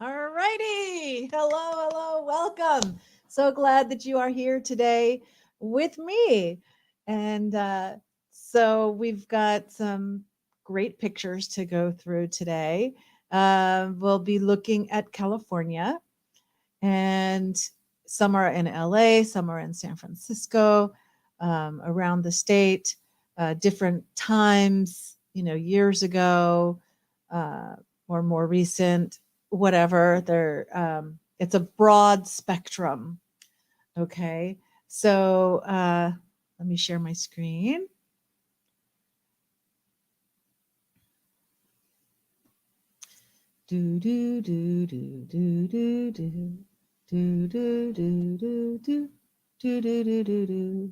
All righty. Hello, welcome. So glad that you are here today with me. And so we've got some great pictures to go through today. We'll be looking at California, and some are in LA, some are in San Francisco, around the state, different times, years ago, uh, or more recent, whatever. It's a broad spectrum. Okay, so let me share my screen. Do do do do do do do do do do do do do do do do do.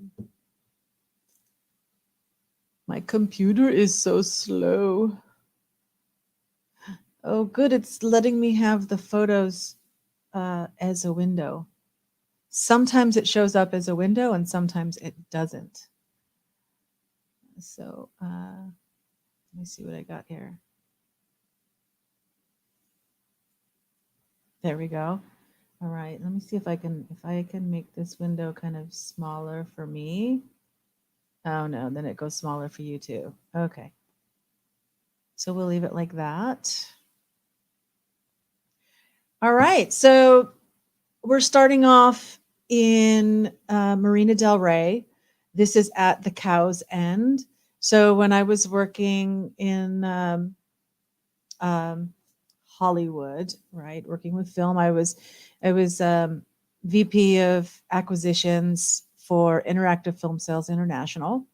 My computer is so slow. Oh, good. It's letting me have the photos as a window. Sometimes it shows up as a window and sometimes it doesn't. So let me see what I got here. There we go. All right. Let me see if I can make this window kind of smaller for me. Oh no, then it goes smaller for you too. Okay. So we'll leave it like that. All right. So we're starting off in Marina Del Rey. This is at the Cow's End. So when I was working in um, Hollywood, right, working with film, I was VP of acquisitions for Interactive Film Sales International,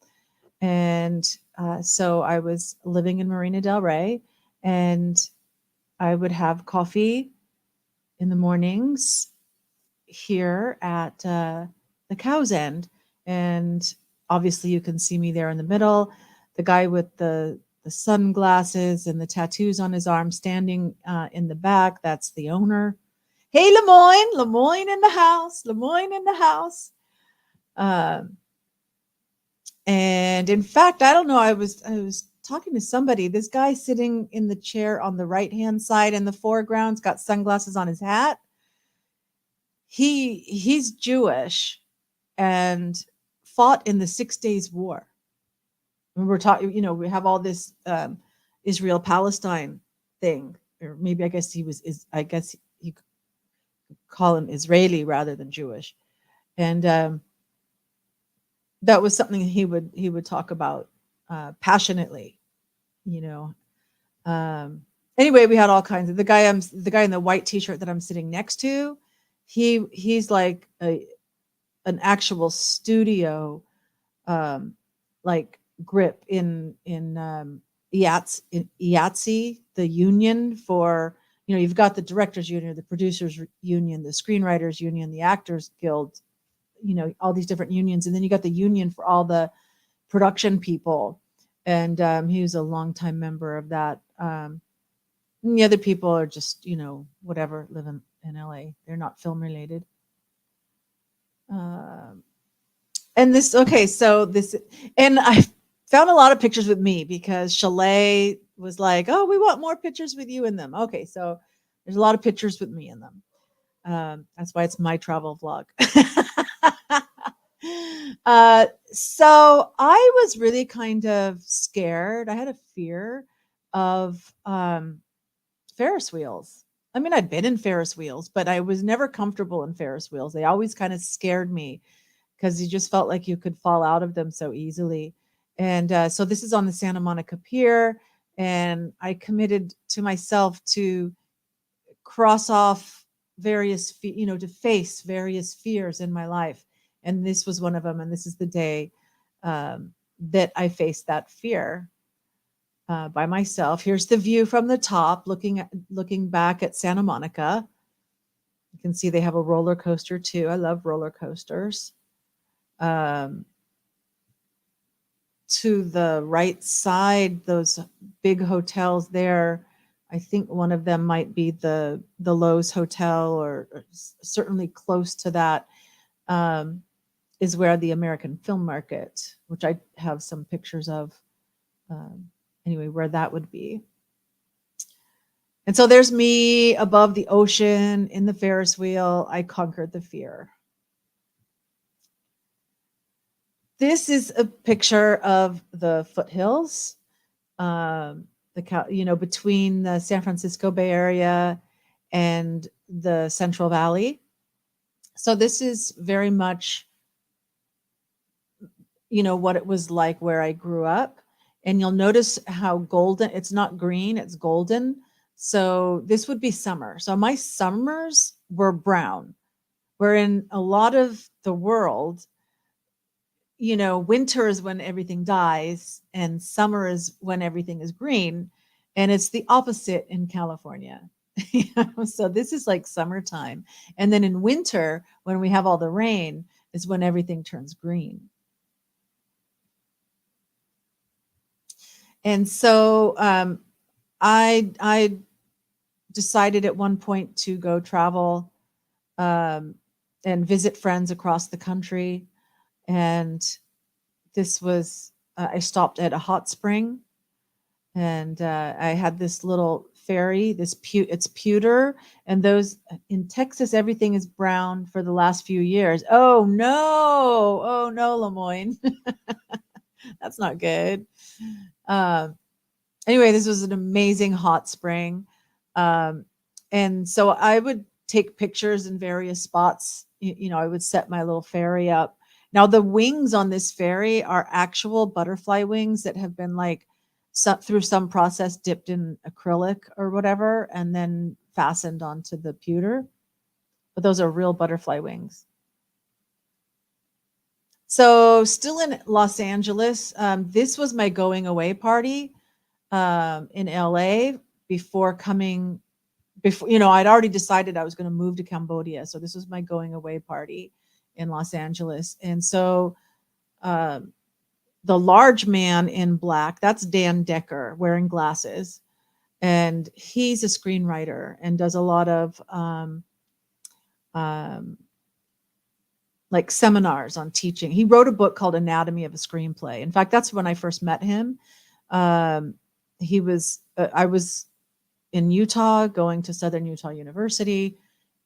and so I was living in Marina Del Rey, and I would have coffee in the mornings here at the Cow's End, and obviously you can see me there in the middle, the guy with the sunglasses and the tattoos on his arm standing in the back. That's the owner. Hey, Lemoyne in the house, Lemoyne in the house. Um, and in fact, I don't know. I was talking to somebody. This guy sitting in the chair on the right hand side in the foreground's got sunglasses on his hat. He's Jewish and fought in the 6 Days War. And we're talking, we have all this Israel Palestine thing, or maybe I guess he was is I guess you could call him Israeli rather than Jewish, and that was something he would talk about passionately, you know. Um, anyway, we had all kinds of the guy in the white T-shirt that I'm sitting next to. He's like an actual studio like grip in IATSE, the union for, you've got the directors union, the producers union, the screenwriters union, the actors guild, all these different unions, and then you got the union for all the production people, and he was a longtime member of that. And the other people are just, whatever, live in LA. They're not film related. Um, and this, okay, so this, and I found a lot of pictures with me because Chalet was like, oh, we want more pictures with you in them. Okay, so there's a lot of pictures with me in them. That's why it's my travel vlog. So I was really kind of scared. I had a fear of Ferris wheels. I mean, I'd been in Ferris wheels, but I was never comfortable in Ferris wheels. They always kind of scared me because you just felt like you could fall out of them so easily. And so this is on the Santa Monica Pier, and I committed to myself to cross off to face various fears in my life. And this was one of them. And this is the day that I faced that fear by myself. Here's the view from the top, looking back at Santa Monica. You can see they have a roller coaster too. I love roller coasters. Um, to the right side, those big hotels there. I think one of them might be the Lowe's Hotel, or certainly close to that, um, is where the American Film Market, which I have some pictures of, um, anyway, where that would be. And so there's me above the ocean in the Ferris wheel. I conquered the fear. This is a picture of the foothills, between the San Francisco Bay Area and the Central Valley. So this is very much, what it was like where I grew up. And you'll notice how golden, it's not green, it's golden. So this would be summer. So my summers were brown, where in a lot of the world, winter is when everything dies and summer is when everything is green. And it's the opposite in California. So this is like summertime. And then in winter, when we have all the rain, is when everything turns green. And so I decided at one point to go travel and visit friends across the country. And this was, I stopped at a hot spring, and I had this little ferry, it's pewter, and those in Texas, everything is brown for the last few years. Oh no, Lemoyne. That's not good. Um, anyway, this was an amazing hot spring. Um, and so I would take pictures in various spots. I would set my little ferry up. Now, the wings on this ferry are actual butterfly wings that have been like through some process dipped in acrylic or whatever, and then fastened onto the pewter. But those are real butterfly wings. So, still in Los Angeles, this was my going away party in LA before coming. I'd already decided I was going to move to Cambodia. So, this was my going away party in Los Angeles. And so, the large man in black, that's Dan Decker wearing glasses. And he's a screenwriter and does a lot of um, like seminars on teaching. He wrote a book called Anatomy of a Screenplay. In fact, that's when I first met him. I was in Utah going to Southern Utah University,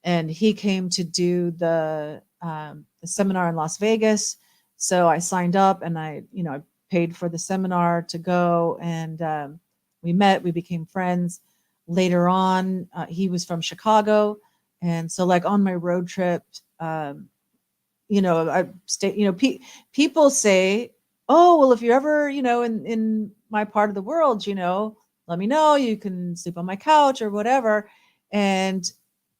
and he came to do the seminar in Las Vegas. So I signed up, and I paid for the seminar to go, and we met, we became friends. Later on, he was from Chicago. And so like on my road trip, I stay, people say, oh, well, if you're ever, in my part of the world, let me know, you can sleep on my couch or whatever. And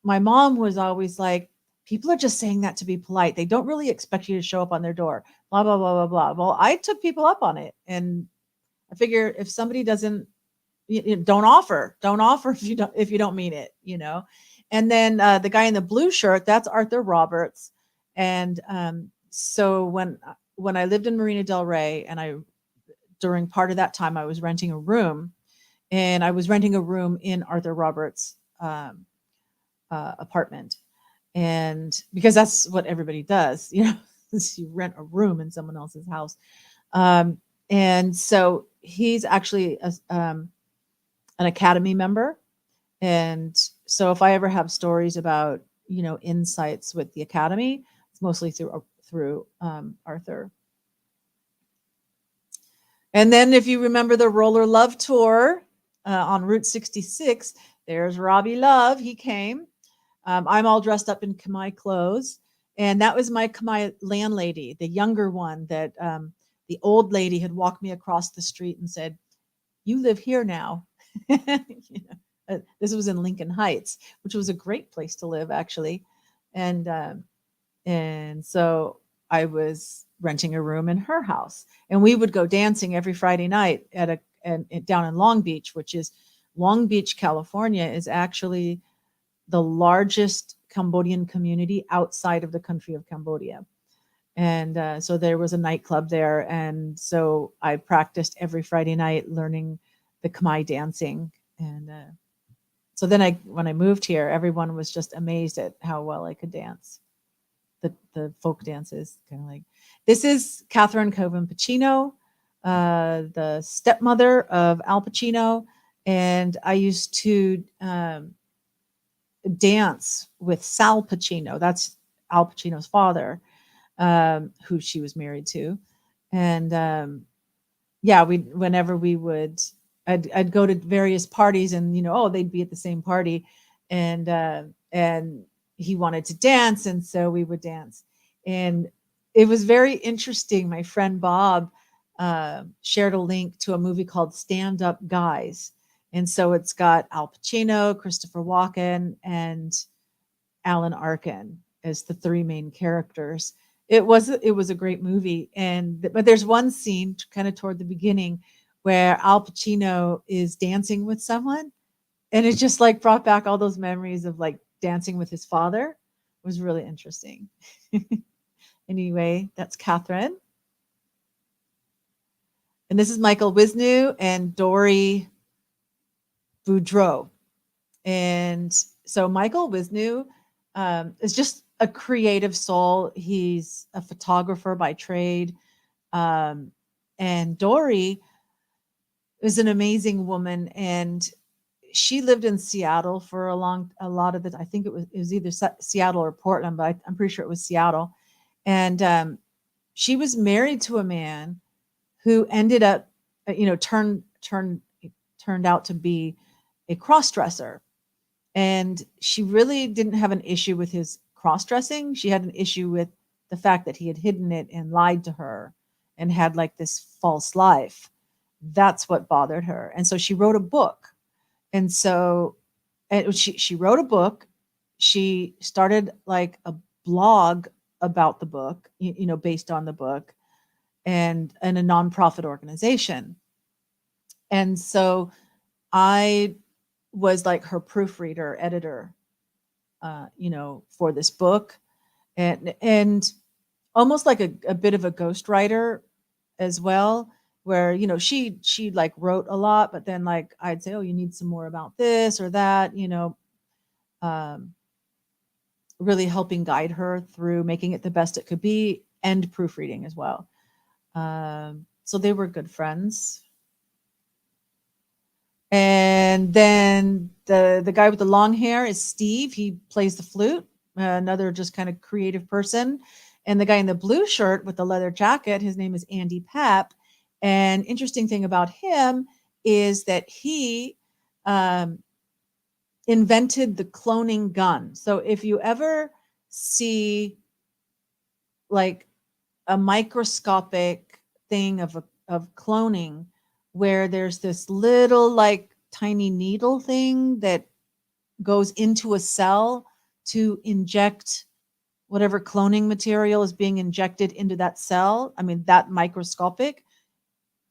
my mom was always like, people are just saying that to be polite. They don't really expect you to show up on their door, blah, blah, blah, blah, blah. Well, I took people up on it. And I figure if somebody doesn't, don't offer if you don't mean it. And then the guy in the blue shirt, that's Arthur Roberts. And so when I lived in Marina Del Rey, and during part of that time I was renting a room, and I was renting a room in Arthur Roberts apartment. And because that's what everybody does, you rent a room in someone else's house. And so he's actually an Academy member. And so if I ever have stories about, insights with the Academy, it's mostly through Arthur. And then if you remember the Roller Love Tour on Route 66, there's Robbie Love. He came. I'm all dressed up in Khmer clothes. And that was my Khmer landlady, the younger one that the old lady had walked me across the street and said, you live here now. This was in Lincoln Heights, which was a great place to live, actually. And so I was renting a room in her house, and we would go dancing every Friday night down in Long Beach, which is Long Beach, California, is actually the largest Cambodian community outside of the country of Cambodia. And so there was a nightclub there. And so I practiced every Friday night learning the Khmer dancing. And so then when I moved here, everyone was just amazed at how well I could dance. The folk dances, kind of like, this is Catherine Coven Pacino, the stepmother of Al Pacino. And I used to dance with Sal Pacino. That's Al Pacino's father, who she was married to. And yeah, whenever we would, I'd go to various parties, and oh, they'd be at the same party, and he wanted to dance, and so we would dance, and it was very interesting. My friend Bob shared a link to a movie called Stand Up Guys, and so it's got Al Pacino, Christopher Walken, and Alan Arkin as the three main characters. It was a great movie, but there's one scene kind of toward the beginning where Al Pacino is dancing with someone, and it just like brought back all those memories of like dancing with his father. It was really interesting. Anyway, that's Catherine, and this is Michael Wisnu and Dory Boudreau. And so Michael Wisnu is just a creative soul. He's a photographer by trade. Um, and Dory is an amazing woman, and she lived in Seattle for a lot of the. I think it was either Seattle or Portland, but I'm pretty sure it was Seattle. And she was married to a man who ended up, turned out to be a cross dresser. And she really didn't have an issue with his cross dressing. She had an issue with the fact that he had hidden it and lied to her and had like this false life. That's what bothered her. And so she wrote a book. And so she wrote a book. She started like a blog about the book, based on the book, and a nonprofit organization. And so I was like her proofreader, editor, for this book, and almost like a bit of a ghostwriter as well, where she like wrote a lot, but then like I'd say, oh, you need some more about this or that, um, really helping guide her through making it the best it could be, and proofreading as well. So they were good friends. And then the guy with the long hair is Steve. He plays the flute, another just kind of creative person. And the guy in the blue shirt with the leather jacket, his name is Andy Papp. And interesting thing about him is that he um, invented the cloning gun. So if you ever see like a microscopic thing of cloning, where there's this little like tiny needle thing that goes into a cell to inject whatever cloning material is being injected into that cell. I mean, that microscopic,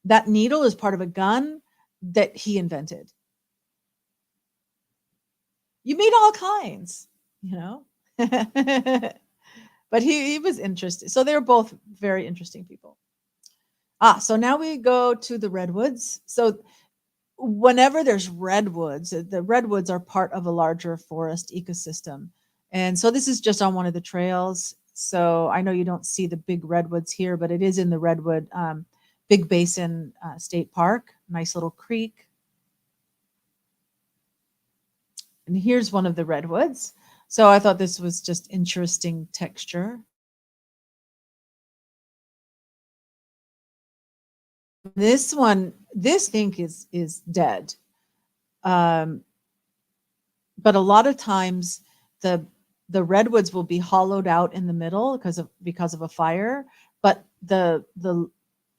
that needle is part of a gun that he invented. You meet all kinds, you know. But he was interesting. So they're both very interesting people. So now we go to the redwoods. So whenever there's redwoods, the redwoods are part of a larger forest ecosystem. And so this is just on one of the trails. So I know you don't see the big redwoods here, but it is in the Redwood Big Basin State Park. Nice little creek. And here's one of the redwoods. So I thought this was just interesting texture. This one, this think is dead. But a lot of times the redwoods will be hollowed out in the middle because of a fire, but the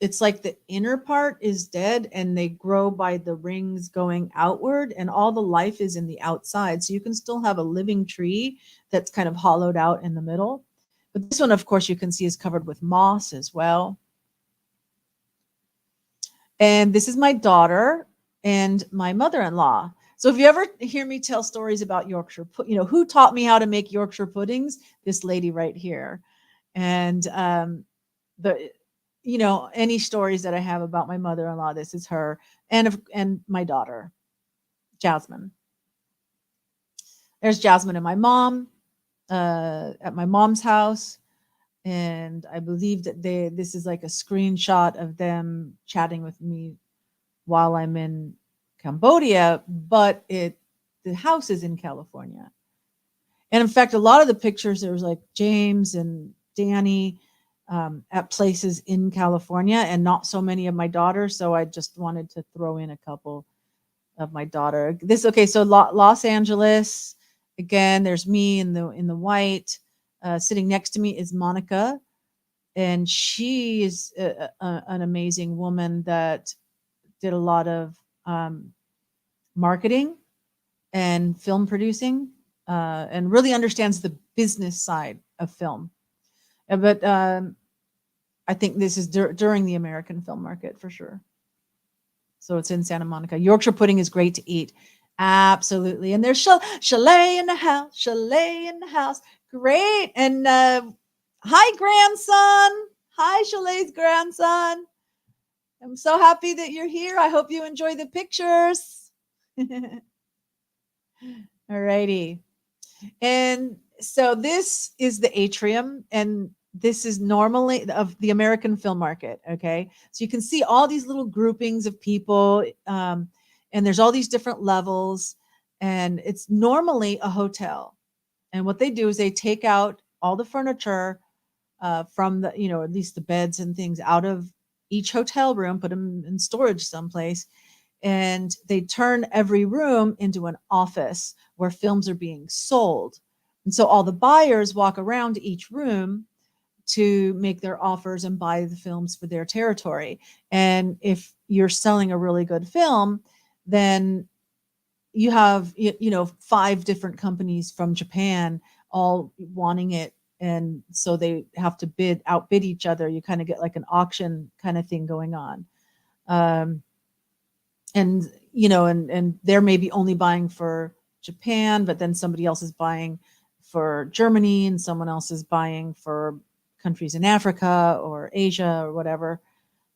it's like the inner part is dead and they grow by the rings going outward, and all the life is in the outside. So you can still have a living tree that's kind of hollowed out in the middle. But this one, of course, you can see is covered with moss as well. And this is my daughter and my mother-in-law. So if you ever hear me tell stories about Yorkshire, who taught me how to make Yorkshire puddings? This lady right here. And any stories that I have about my mother-in-law, this is her, and my daughter, Jasmine. There's Jasmine and my mom at my mom's house. And I believe that this is like a screenshot of them chatting with me while I'm in Cambodia, but the house is in California. And in fact, a lot of the pictures, there was like James and Danny at places in California, and not so many of my daughters. So I just wanted to throw in a couple of my daughter. Okay, so Los Angeles. Again, there's me in the white. Sitting next to me is Monica, and she is an amazing woman that did a lot of marketing and film producing, and really understands the business side of film. But I think this is during the American film market for sure. So it's in Santa Monica. Yorkshire pudding is great to eat. Absolutely. And there's chalet in the house, chalet in the house. Great. And hi, grandson. Hi, Chalet's grandson. I'm so happy that you're here. I hope you enjoy the pictures. All righty. And so this is the atrium, and this is normally of the American film market. Okay. So you can see all these little groupings of people, and there's all these different levels, and it's normally a hotel. And what they do is they take out all the furniture from the, at least the beds and things out of each hotel room, put them in storage someplace, and they turn every room into an office where films are being sold. And so all the buyers walk around each room to make their offers and buy the films for their territory. And if you're selling a really good film, then you have 5 different companies from Japan all wanting it, and so they have to outbid each other. You kind of get like an auction kind of thing going on. And they're maybe only buying for Japan, but then somebody else is buying for Germany, and someone else is buying for countries in Africa or Asia or whatever.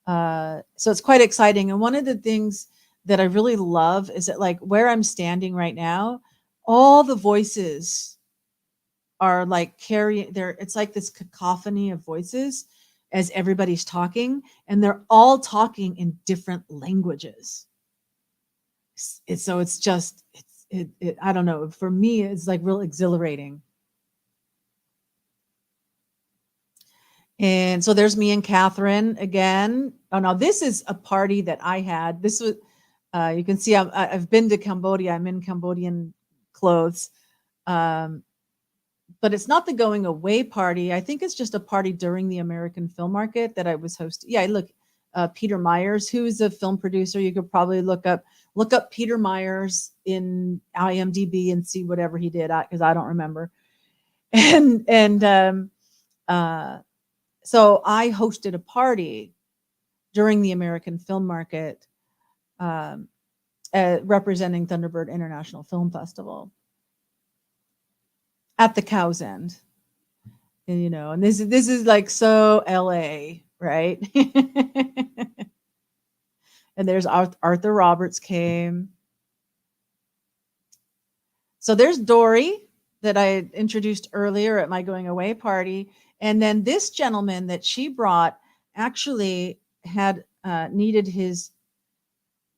So it's quite exciting. And one of the things that I really love is that, like, where I'm standing right now, all the voices are like it's like this cacophony of voices as everybody's talking, and they're all talking in different languages. So it's just, I don't know. For me, it's like real exhilarating. And so there's me and Catherine again. Oh, now this is a party that I had. This was, you can see I've been to Cambodia. I'm in Cambodian clothes. But it's not the going away party. I think it's just a party during the American film market that I was hosting. Yeah, look, Peter Myers, who is a film producer. You could probably look up Peter Myers in IMDb and see whatever he did, because I don't remember. So I hosted a party during the American film market, representing Thunderbird International Film Festival at the Cow's End. And this is like so LA, right? And there's Arthur Roberts came. So there's Dory that I introduced earlier at my going away party. And then this gentleman that she brought actually had needed his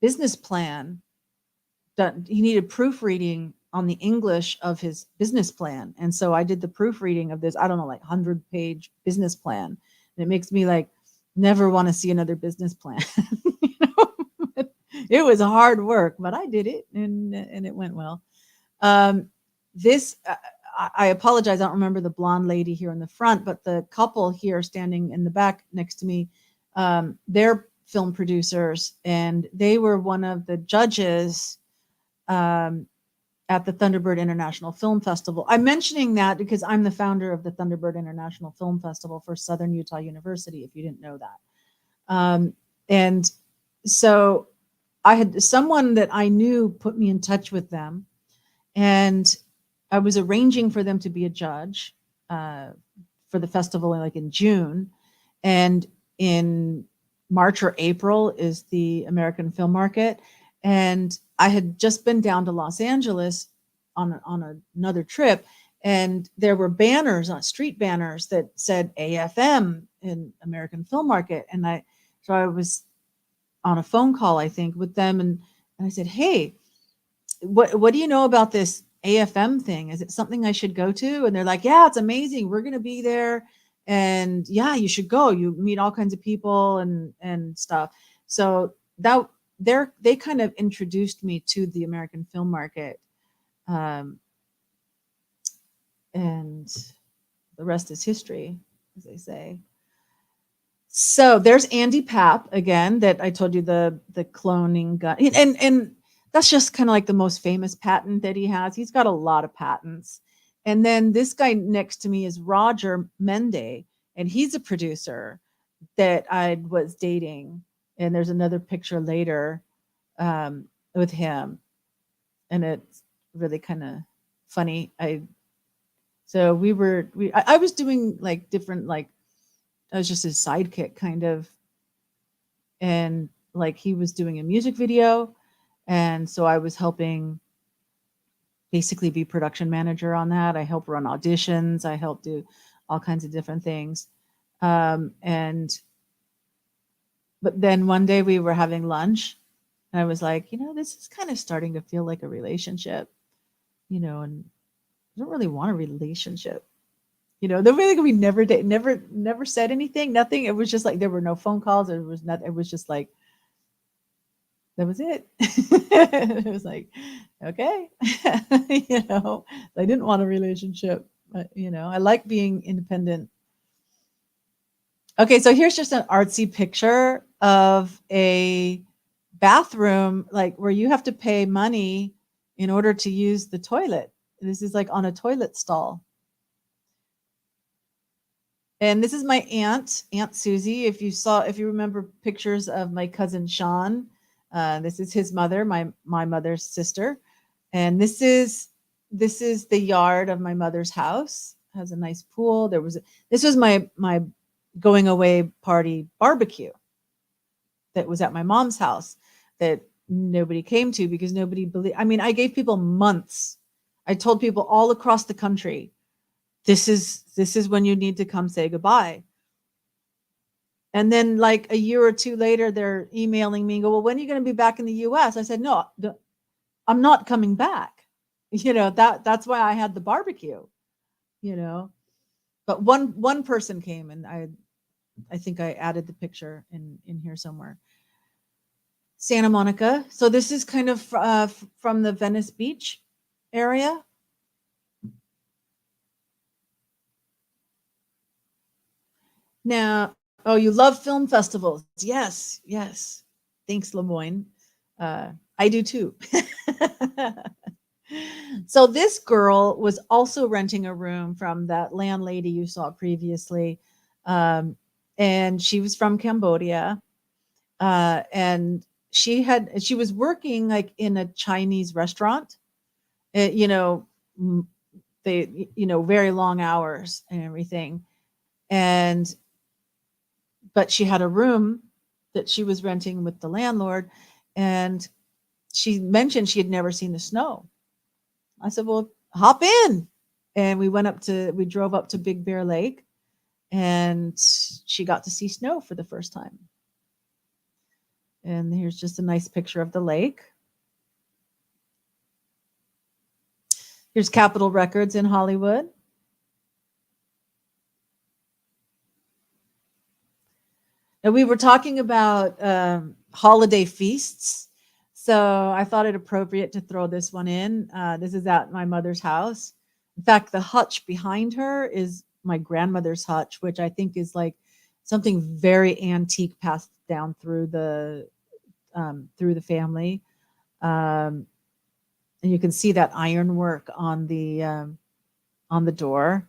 business plan done. He needed proofreading on the English of his business plan. And so I did the proofreading of this, I don't know, like 100-page business plan. And it makes me like never want to see another business plan. It was hard work, but I did it, and it went well. I apologize, I don't remember the blonde lady here in the front, but the couple here standing in the back next to me, they're film producers, and they were one of the judges at the Thunderbird International Film Festival. I'm mentioning that because I'm the founder of the Thunderbird International Film Festival for Southern Utah University, if you didn't know that. And so I had someone that I knew put me in touch with them, and I was arranging for them to be a judge for the festival in June. And in March or April is the American film market. And I had just been down to Los Angeles on another trip, and there were banners, street banners that said AFM in American film market. And so I was on a phone call, I think, with them, And I said, "Hey, what do you know about this AFM thing? Is it something I should go to?" And they're like, "Yeah, it's amazing. We're going to be there. And yeah, you should go. You meet all kinds of people and stuff." So that they kind of introduced me to the American film market. Um, and the rest is history, as they say. So there's Andy Papp again, that I told you, the cloning gun, and that's just kind of like the most famous patent that he has. He's got a lot of patents. And then this guy next to me is Roger Mende, and he's a producer that I was dating. And there's another picture later with him, and it's really kind of funny. I was doing like different, like I was just his sidekick kind of, and like he was doing a music video, and so I was helping basically be production manager on that. I help run auditions, I help do all kinds of different things. And but then one day we were having lunch, and I was like, this is kind of starting to feel like a relationship, and I don't really want a relationship. The way that we never said anything, nothing. It was just like there were no phone calls. It was not. It was just like that was it. It was like, okay, I didn't want a relationship, but I like being independent. Okay, so here's just an artsy picture of a bathroom, like where you have to pay money in order to use the toilet. This is like on a toilet stall. And this is my Aunt Susie. If you remember pictures of my cousin Sean, this is his mother, my mother's sister, and this is the yard of my mother's house. It has a nice pool. This was my going away party barbecue that was at my mom's house that nobody came to because nobody believed. I mean, I gave people months. I told people all across the country, this is when you need to come say goodbye. And then like a year or two later, they're emailing me and go, "Well, when are you going to be back in the US?" I said, "No, I'm not coming back." That's why I had the barbecue, you know. But one person came, and I think I added the picture in here somewhere. Santa Monica. So this is kind of from the Venice Beach area. Now, oh, you love film festivals. Yes, yes. Thanks, Lemoyne. I do too. So this girl was also renting a room from that landlady you saw previously. And she was from Cambodia. And she was working like in a Chinese restaurant. It, they, very long hours and everything. And but she had a room that she was renting with the landlord, and she mentioned she had never seen the snow. I said, "Well, hop in." And we drove up to Big Bear Lake, and she got to see snow for the first time. And here's just a nice picture of the lake. Here's Capitol Records in Hollywood. And we were talking about holiday feasts. So I thought it appropriate to throw this one in. This is at my mother's house. In fact, the hutch behind her is my grandmother's hutch, which I think is like something very antique passed down through the family. And you can see that ironwork on the door.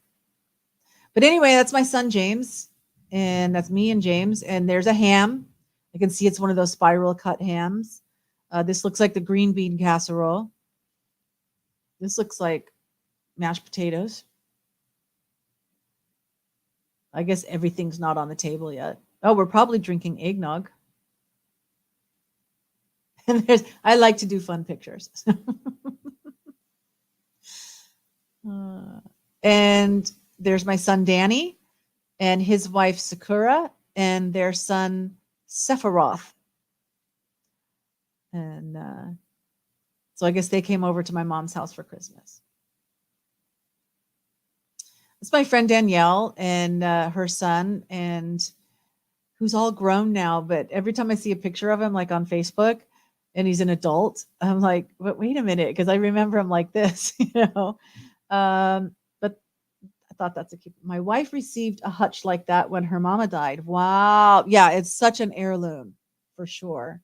But anyway, that's my son James, and that's me and James. And there's a ham. I can see it's one of those spiral cut hams. This looks like the green bean casserole. This looks like mashed potatoes. I guess everything's not on the table yet. Oh, we're probably drinking eggnog. And I like to do fun pictures. And there's my son Danny and his wife Sakura and their son Sephiroth. And so I guess they came over to my mom's house for Christmas. It's my friend Danielle and her son, and who's all grown now. But every time I see a picture of him, like on Facebook, and he's an adult, I'm like, wait a minute, because I remember him like this, But I thought that's a cute. My wife received a hutch like that when her mama died. Wow, yeah, it's such an heirloom for sure.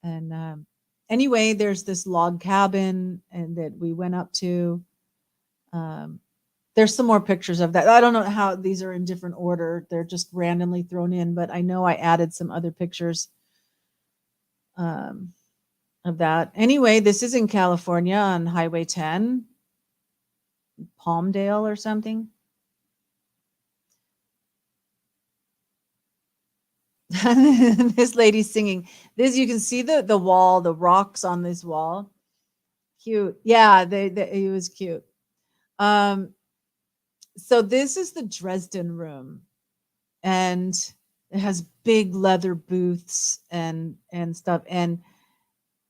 And anyway, there's this log cabin, and that we went up to. Um, there's some more pictures of that. I don't know how these are in different order. They're just randomly thrown in, but I know I added some other pictures um, of that. Anyway, this is in California on Highway 10, Palmdale or something. This lady's singing. This, you can see the wall, the rocks on this wall. Cute. Yeah, it was cute. Um, so this is the Dresden room, and it has big leather booths and stuff, and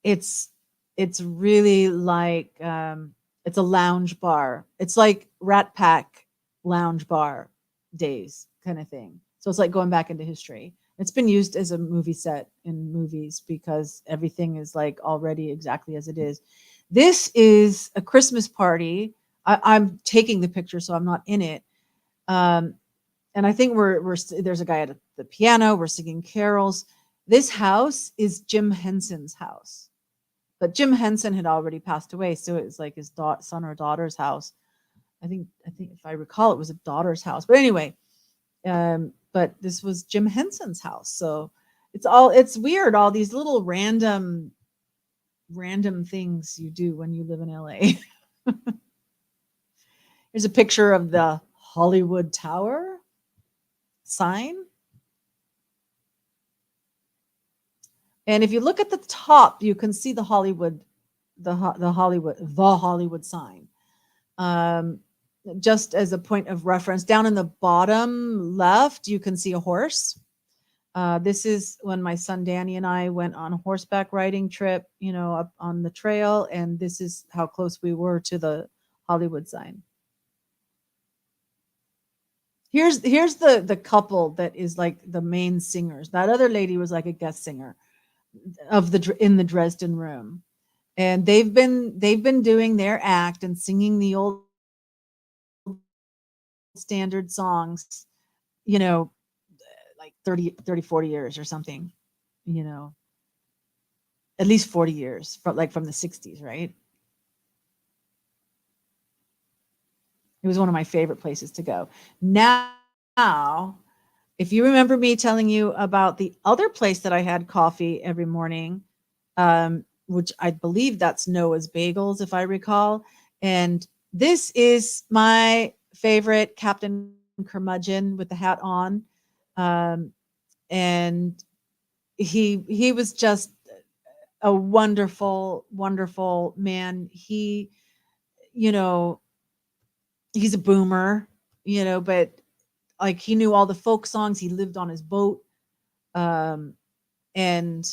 it's it's really like it's a lounge bar. It's like Rat Pack lounge bar days kind of thing. So it's like going back into history. It's been used as a movie set in movies because everything is like already exactly as it is. This is a Christmas party. I'm taking the picture, so I'm not in it. Um, and I think we're there's a guy at the piano. We're singing carols. This house is Jim Henson's house, but Jim Henson had already passed away, so it was like his son or daughter's house. I think if I recall, it was a daughter's house. But anyway, but this was Jim Henson's house, so it's weird, all these little random things you do when you live in LA. Here's a picture of the Hollywood Tower sign. And if you look at the top, you can see the Hollywood, the Hollywood sign. Just as a point of reference, down in the bottom left, you can see a horse. This is when my son Danny and I went on a horseback riding trip, up on the trail, and this is how close we were to the Hollywood sign. Here's the couple that is like the main singers. That other lady was like a guest singer in the Dresden room, and they've been doing their act and singing the old standard songs, you know, like 40 years or something, you know, at least 40 years from the 60s, right? It was one of my favorite places to go. Now, if you remember me telling you about the other place that I had coffee every morning, which I believe that's Noah's Bagels, if I recall. And this is my favorite Captain Curmudgeon with the hat on. And he was just a wonderful, wonderful man. You know, he's a boomer, but like he knew all the folk songs. He lived on his boat. Um, and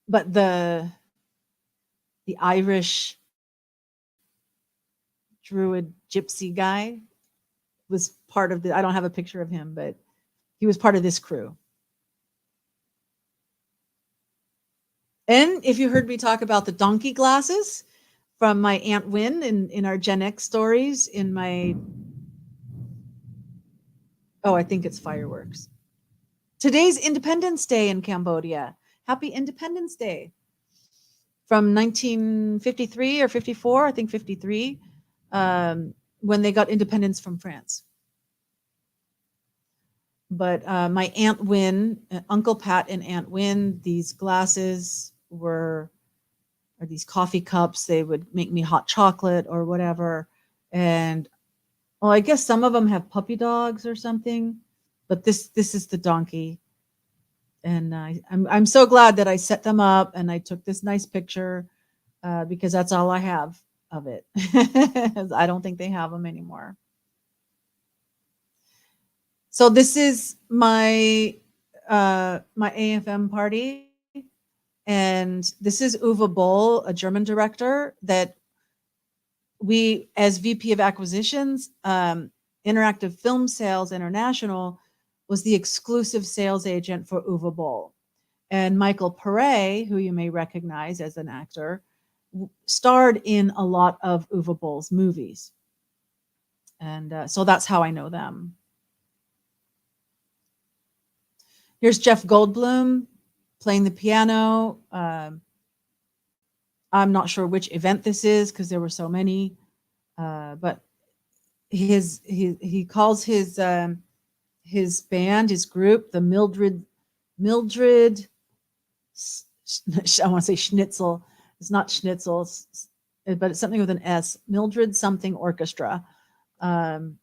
but the Irish druid gypsy guy was part of I don't have a picture of him, but he was part of this crew. And if you heard me talk about the donkey glasses from my Aunt Win in our Gen X stories I think it's fireworks. Today's Independence Day in Cambodia. Happy Independence Day. From 1953 or 54, I think 53, when they got independence from France. But my Aunt Win, Uncle Pat and Aunt Win, these glasses or these coffee cups. They would make me hot chocolate or whatever. And I guess some of them have puppy dogs or something. But this is the donkey. And I'm so glad that I set them up and I took this nice picture because that's all I have of it. I don't think they have them anymore. So this is my AFM party, And this is Uwe Boll, a German director that we, as VP of Acquisitions, Interactive Film Sales International, was the exclusive sales agent for Uwe Boll. And Michael Pare, who you may recognize as an actor, starred in a lot of Uwe Boll's movies. And so that's how I know them. Here's Jeff Goldblum playing the piano. I'm not sure which event this is because there were so many, but he calls his band, his group, the Mildred. I want to say Schnitzel. It's not Schnitzel, but it's something with an S. Mildred something orchestra, and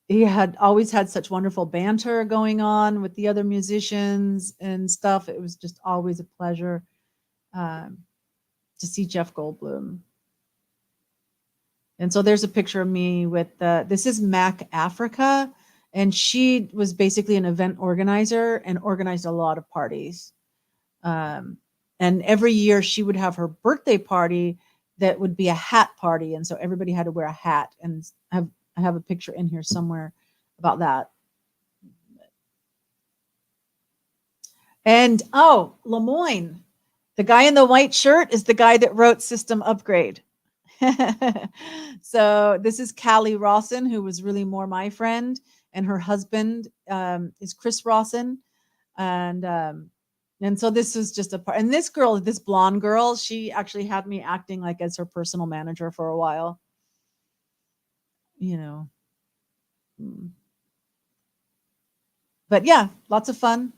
he had always had such wonderful banter going on with the other musicians and stuff. It was just always a pleasure to see Jeff Goldblum. And so there's a picture of me with this is Mac Africa, and she was basically an event organizer and organized a lot of parties. And every year she would have her birthday party that would be a hat party, and so everybody had to wear a hat. And I have a picture in here somewhere about that. And Lemoyne, the guy in the white shirt is the guy that wrote System Upgrade. So this is Callie Rawson, who was really more my friend, and her husband is Chris Rawson. And so this was just a part. And this girl, this blonde girl, she actually had me acting like as her personal manager for a while. But yeah, lots of fun.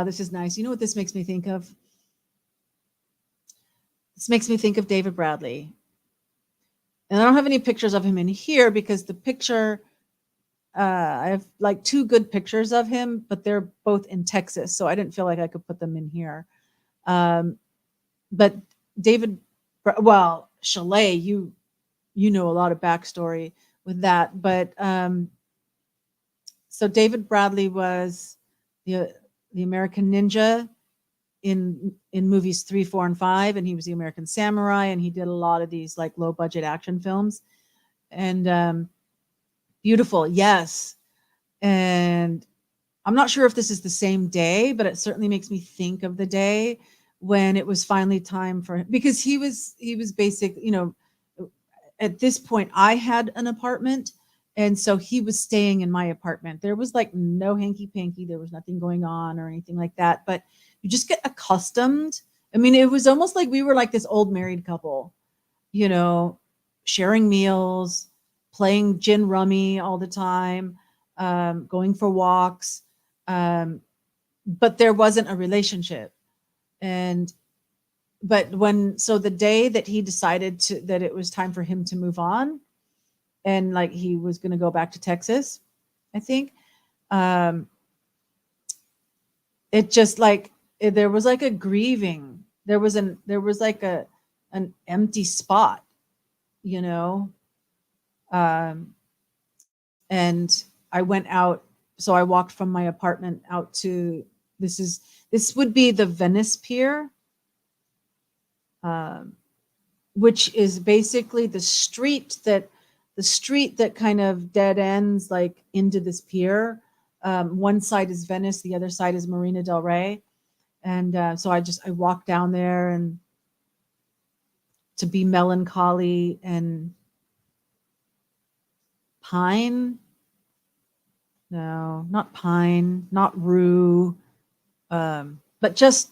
This is nice. You know what this makes me think of? This makes me think of David Bradley. And I don't have any pictures of him in here because the picture, I have like 2 good pictures of him, but they're both in Texas. So I didn't feel like I could put them in here. But David, Chalet, you know a lot of backstory with that. But so David Bradley was the American Ninja in movies 3, 4, and 5, and he was the American Samurai, and he did a lot of these like low budget action films. And beautiful, yes. And I'm not sure if this is the same day, but it certainly makes me think of the day when it was finally time for him, because he was basically, at this point I had an apartment, and so he was staying in my apartment. There was like no hanky panky, there was nothing going on or anything like that, but you just get accustomed. I mean, it was almost like we were like this old married couple, sharing meals, playing gin rummy all the time, going for walks. But there wasn't a relationship. But the day that he decided that it was time for him to move on, and like he was going to go back to Texas, I think, it just like, there was like a grieving. There was like an empty spot, and I went out. So I walked from my apartment out to, this would be the Venice Pier, which is basically the street that kind of dead ends like into this pier. One side is Venice, the other side is Marina del Rey. And so I walked down there and to be melancholy and pine. No, not pine, not rue, but just,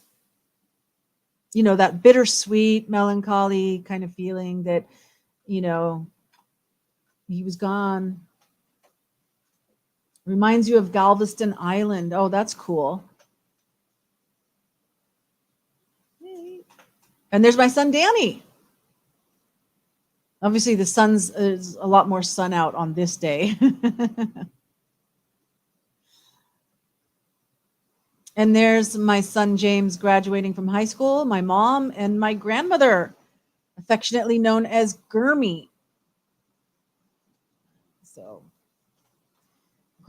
that bittersweet, melancholy kind of feeling that, he was gone. Reminds you of Galveston Island. Oh, that's cool. And there's my son, Danny. Obviously, the sun's is a lot more sun out on this day. And there's my son, James, graduating from high school, my mom, and my grandmother, affectionately known as Gurmy. So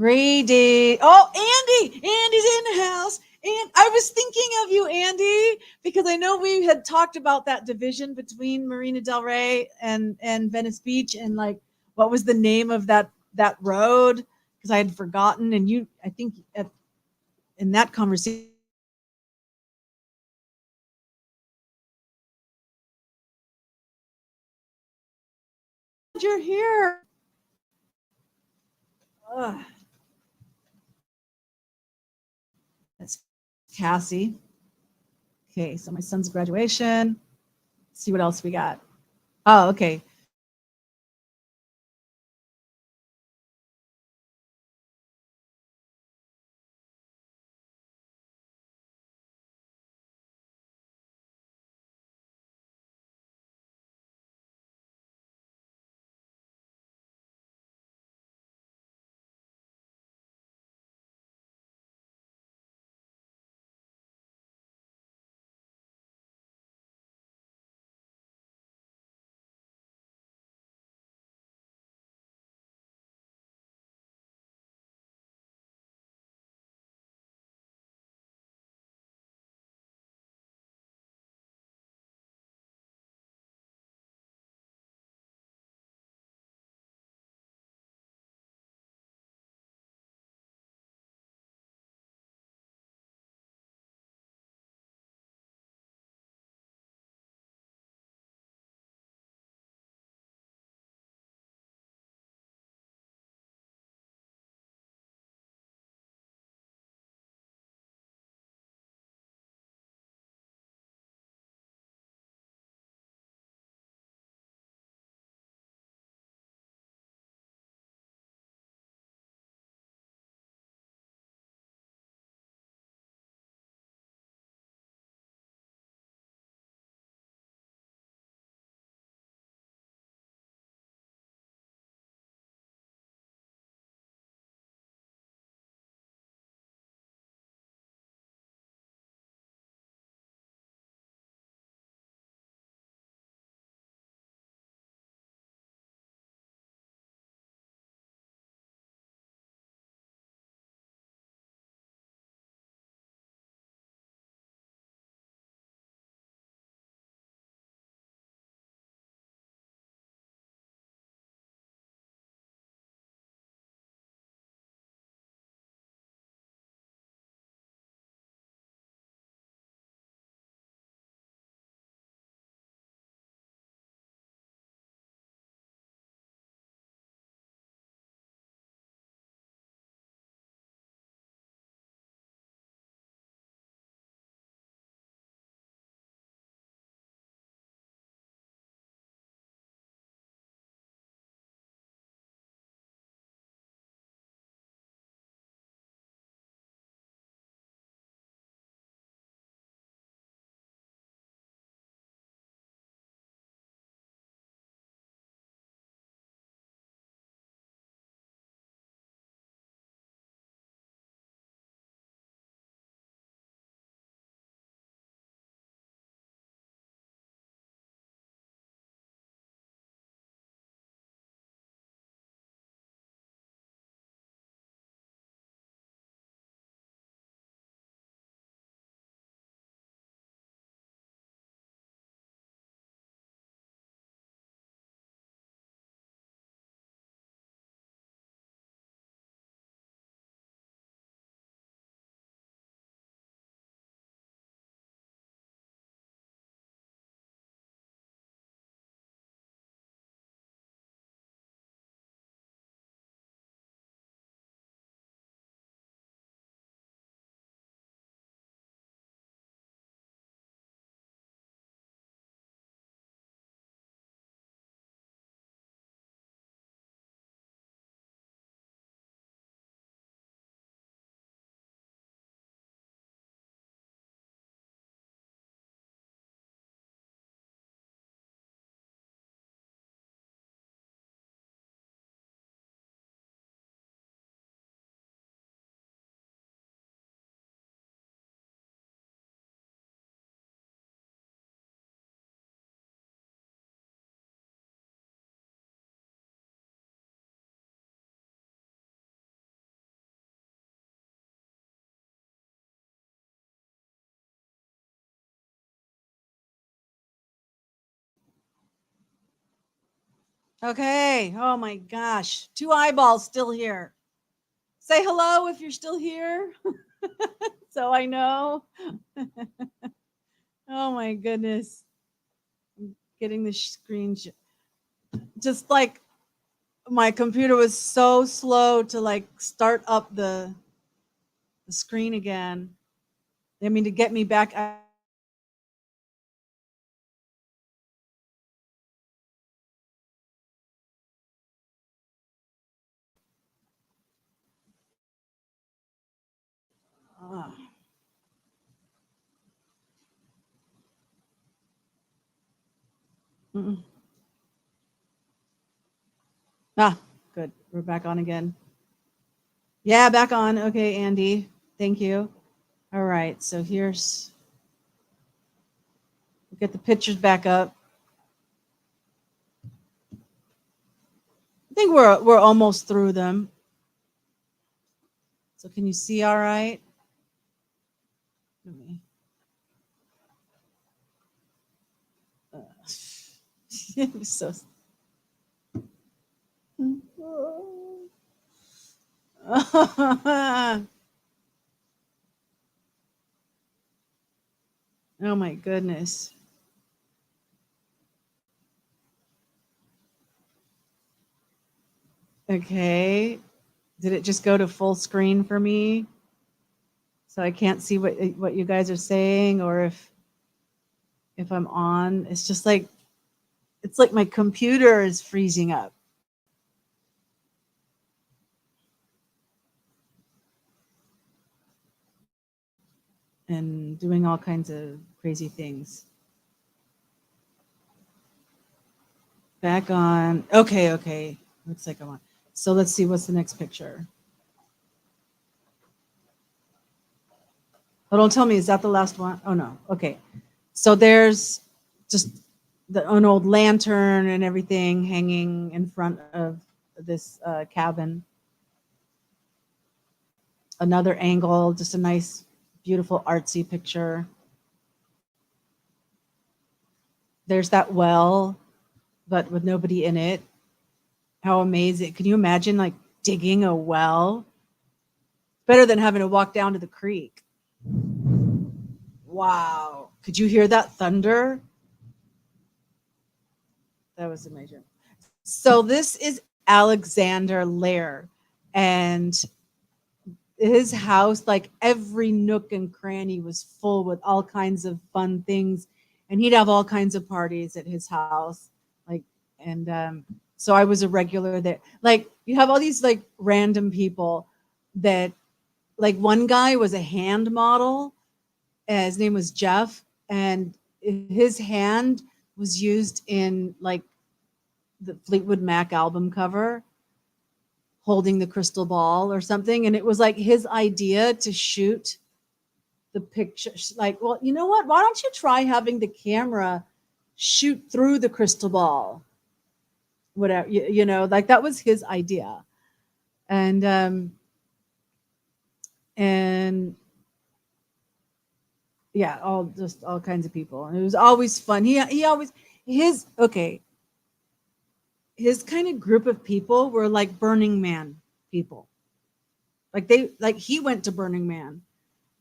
Gray day. Oh, Andy! Andy's in the house. And I was thinking of you, Andy, because I know we had talked about that division between Marina Del Rey and Venice Beach, and like what was the name of that road? Because I had forgotten, and you, I think, in that conversation, you're here. Ugh. That's Cassie. Okay, so my son's graduation. Let's see what else we got. Oh, okay. Okay. Oh my gosh. 2 eyeballs still here. Say hello if you're still here so I know. Oh my goodness. I'm getting the screen just like my computer was so slow to like start up the screen again. I mean to get me back. Ah, mm-mm. Ah, good. We're back on again. Yeah, back on. Okay, Andy. Thank you. All right. So here's we'll get the pictures back up. I think we're almost through them. So can you see all right? Let me, so oh my goodness. Okay. Did it just go to full screen for me? So I can't see what you guys are saying or if I'm on. It's just like it's like my computer is freezing up and doing all kinds of crazy things. Back on. Okay, okay. Looks like I'm on. So let's see what's the next picture. Oh, don't tell me, is that the last one? Oh no. Okay. So there's just an old lantern and everything hanging in front of this cabin. Another angle, just a nice, beautiful, artsy picture. There's that well, but with nobody in it. How amazing. Can you imagine like digging a well? Better than having to walk down to the creek. Wow. Could you hear that thunder? That was amazing. So this is Alexander Lair, and his house, like every nook and cranny was full with all kinds of fun things, and he'd have all kinds of parties at his house, like and so I was a regular there. Like you have all these like random people that like one guy was a hand model. His name was Jeff, and his hand was used in like the Fleetwood Mac album cover, holding the crystal ball or something. And it was like his idea to shoot the picture. Like, well, you know what? Why don't you try having the camera shoot through the crystal ball? Whatever, you know, like that was his idea. And and yeah, all just all kinds of people. And it was always fun. He always his okay, his kind of group of people were like Burning Man people. Like they like he went to Burning Man,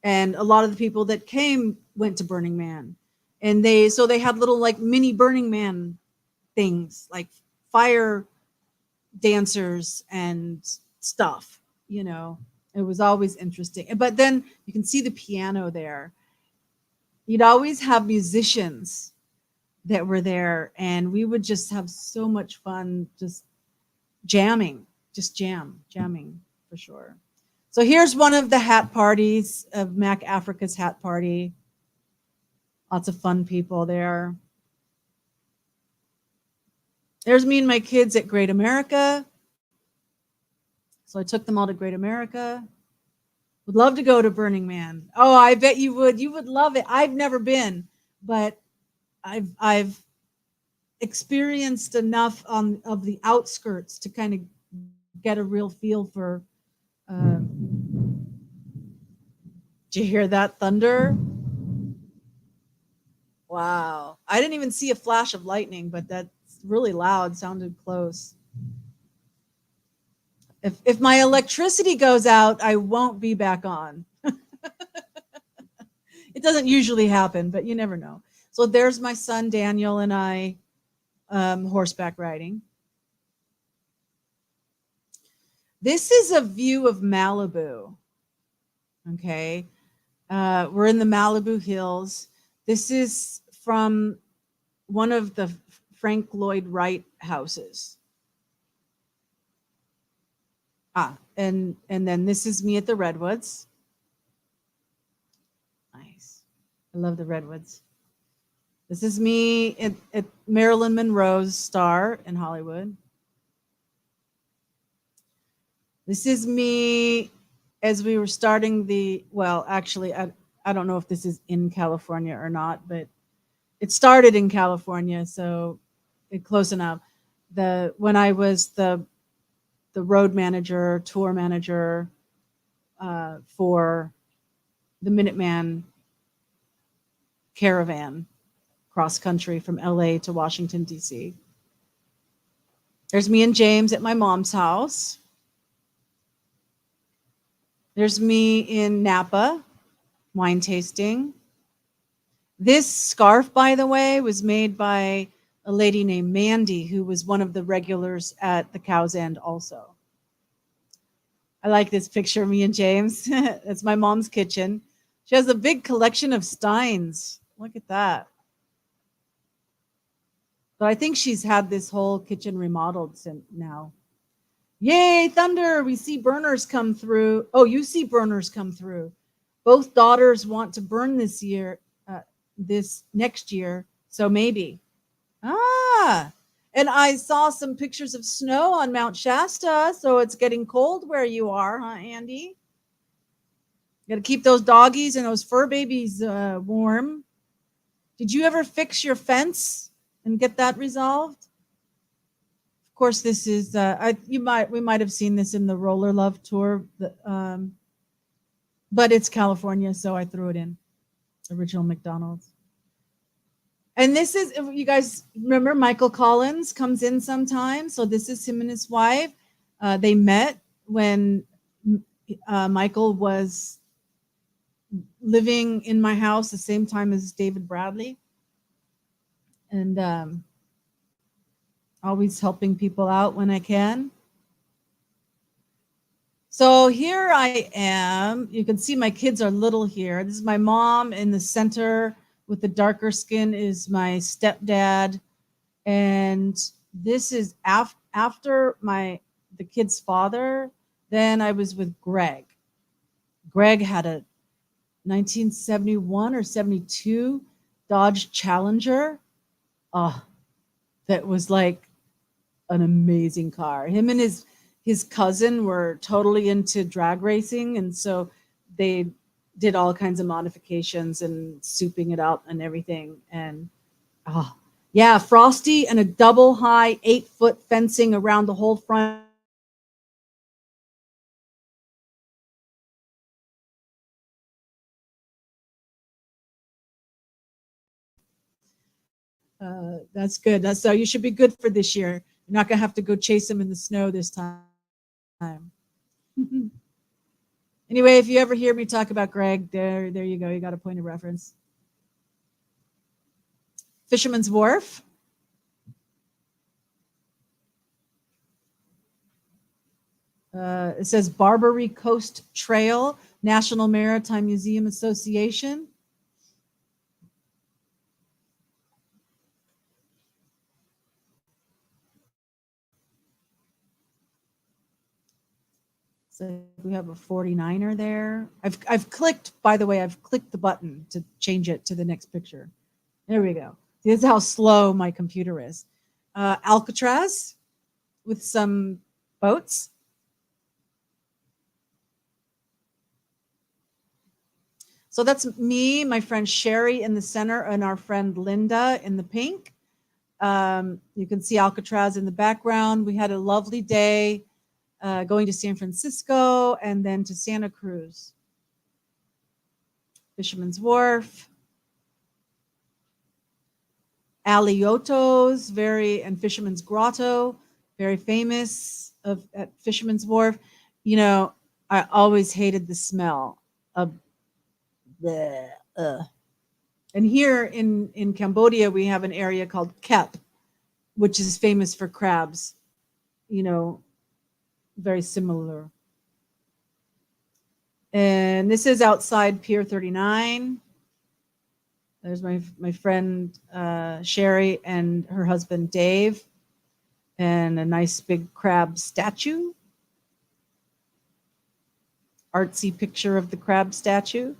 and a lot of the people that came went to Burning Man, and they had little like mini Burning Man things like fire dancers and stuff. You know, it was always interesting. But then you can see the piano there. You'd always have musicians that were there, and we would just have so much fun just jamming, just jamming for sure. So here's one of the hat parties of Mac Africa's hat party. Lots of fun people there. There's me and my kids at Great America. So I took them all to Great America. Would love to go to Burning Man. Oh, I bet you would. You would love it. I've never been, but I've experienced enough on of the outskirts to kind of get a real feel for. Did you hear that thunder? Wow. I didn't even see a flash of lightning, but that's really loud, sounded close. If my electricity goes out, I won't be back on. It doesn't usually happen, but you never know. So there's my son Daniel and I horseback riding. This is a view of Malibu. Okay. We're in the Malibu Hills. This is from one of the Frank Lloyd Wright houses. And then this is me at the Redwoods. Nice. I love the Redwoods. This is me at Marilyn Monroe's Star in Hollywood. This is me as we were starting actually, I don't know if this is in California or not, but it started in California, so close enough. When I was the road manager, tour manager for the Minuteman caravan cross country from LA to Washington, D.C. There's me and James at my mom's house. There's me in Napa, wine tasting. This scarf, by the way, was made by a lady named Mandy, who was one of the regulars at the Cow's End also. I like this picture of me and James. That's my mom's kitchen. She has a big collection of steins. Look at that. But I think she's had this whole kitchen remodeled since now. Yay, thunder. We see burners come through. Oh, you see burners come through. Both daughters want to burn this year, this next year. So maybe. And I saw some pictures of snow on Mount Shasta. So it's getting cold where you are, huh, Andy? You got to keep those doggies and those fur babies warm. Did you ever fix your fence and get that resolved? Of course, this is we might have seen this in the Roller Love tour, but it's California, so I threw it in. Original McDonald's. And this is, you guys remember Michael Collins comes in sometimes. So this is him and his wife. They met when Michael was living in my house the same time as David Bradley. And always helping people out when I can. So here I am. You can see my kids are little here. This is my mom in the center with the darker skin is my stepdad. And this is after the kid's father. Then I was with Greg. Greg had a 1971 or 72 Dodge Challenger. That was like an amazing car. Him and his cousin were totally into drag racing, and so they did all kinds of modifications and souping it up and everything. And yeah, Frosty and a double high 8-foot fencing around the whole front. That's good. So you should be good for this year. You're not gonna have to go chase him in the snow this time. Anyway, if you ever hear me talk about Greg, there you go. You got a point of reference. Fisherman's Wharf. It says Barbary Coast Trail, National Maritime Museum Association. So we have a 49er there. I've clicked, by the way, I've clicked the button to change it to the next picture. There we go. This is how slow my computer is. Alcatraz with some boats. So that's me, my friend Sherry in the center, and our friend Linda in the pink. You can see Alcatraz in the background. We had a lovely day going to San Francisco and then to Santa Cruz. Fisherman's Wharf. Aliotos, and Fisherman's Grotto, very famous at Fisherman's Wharf. You know, I always hated the smell of the. And here in Cambodia, we have an area called Kep, which is famous for crabs. You know, very similar. And this is outside Pier 39. There's my friend Sherry and her husband Dave, and a nice big crab statue. Artsy picture of the crab statue.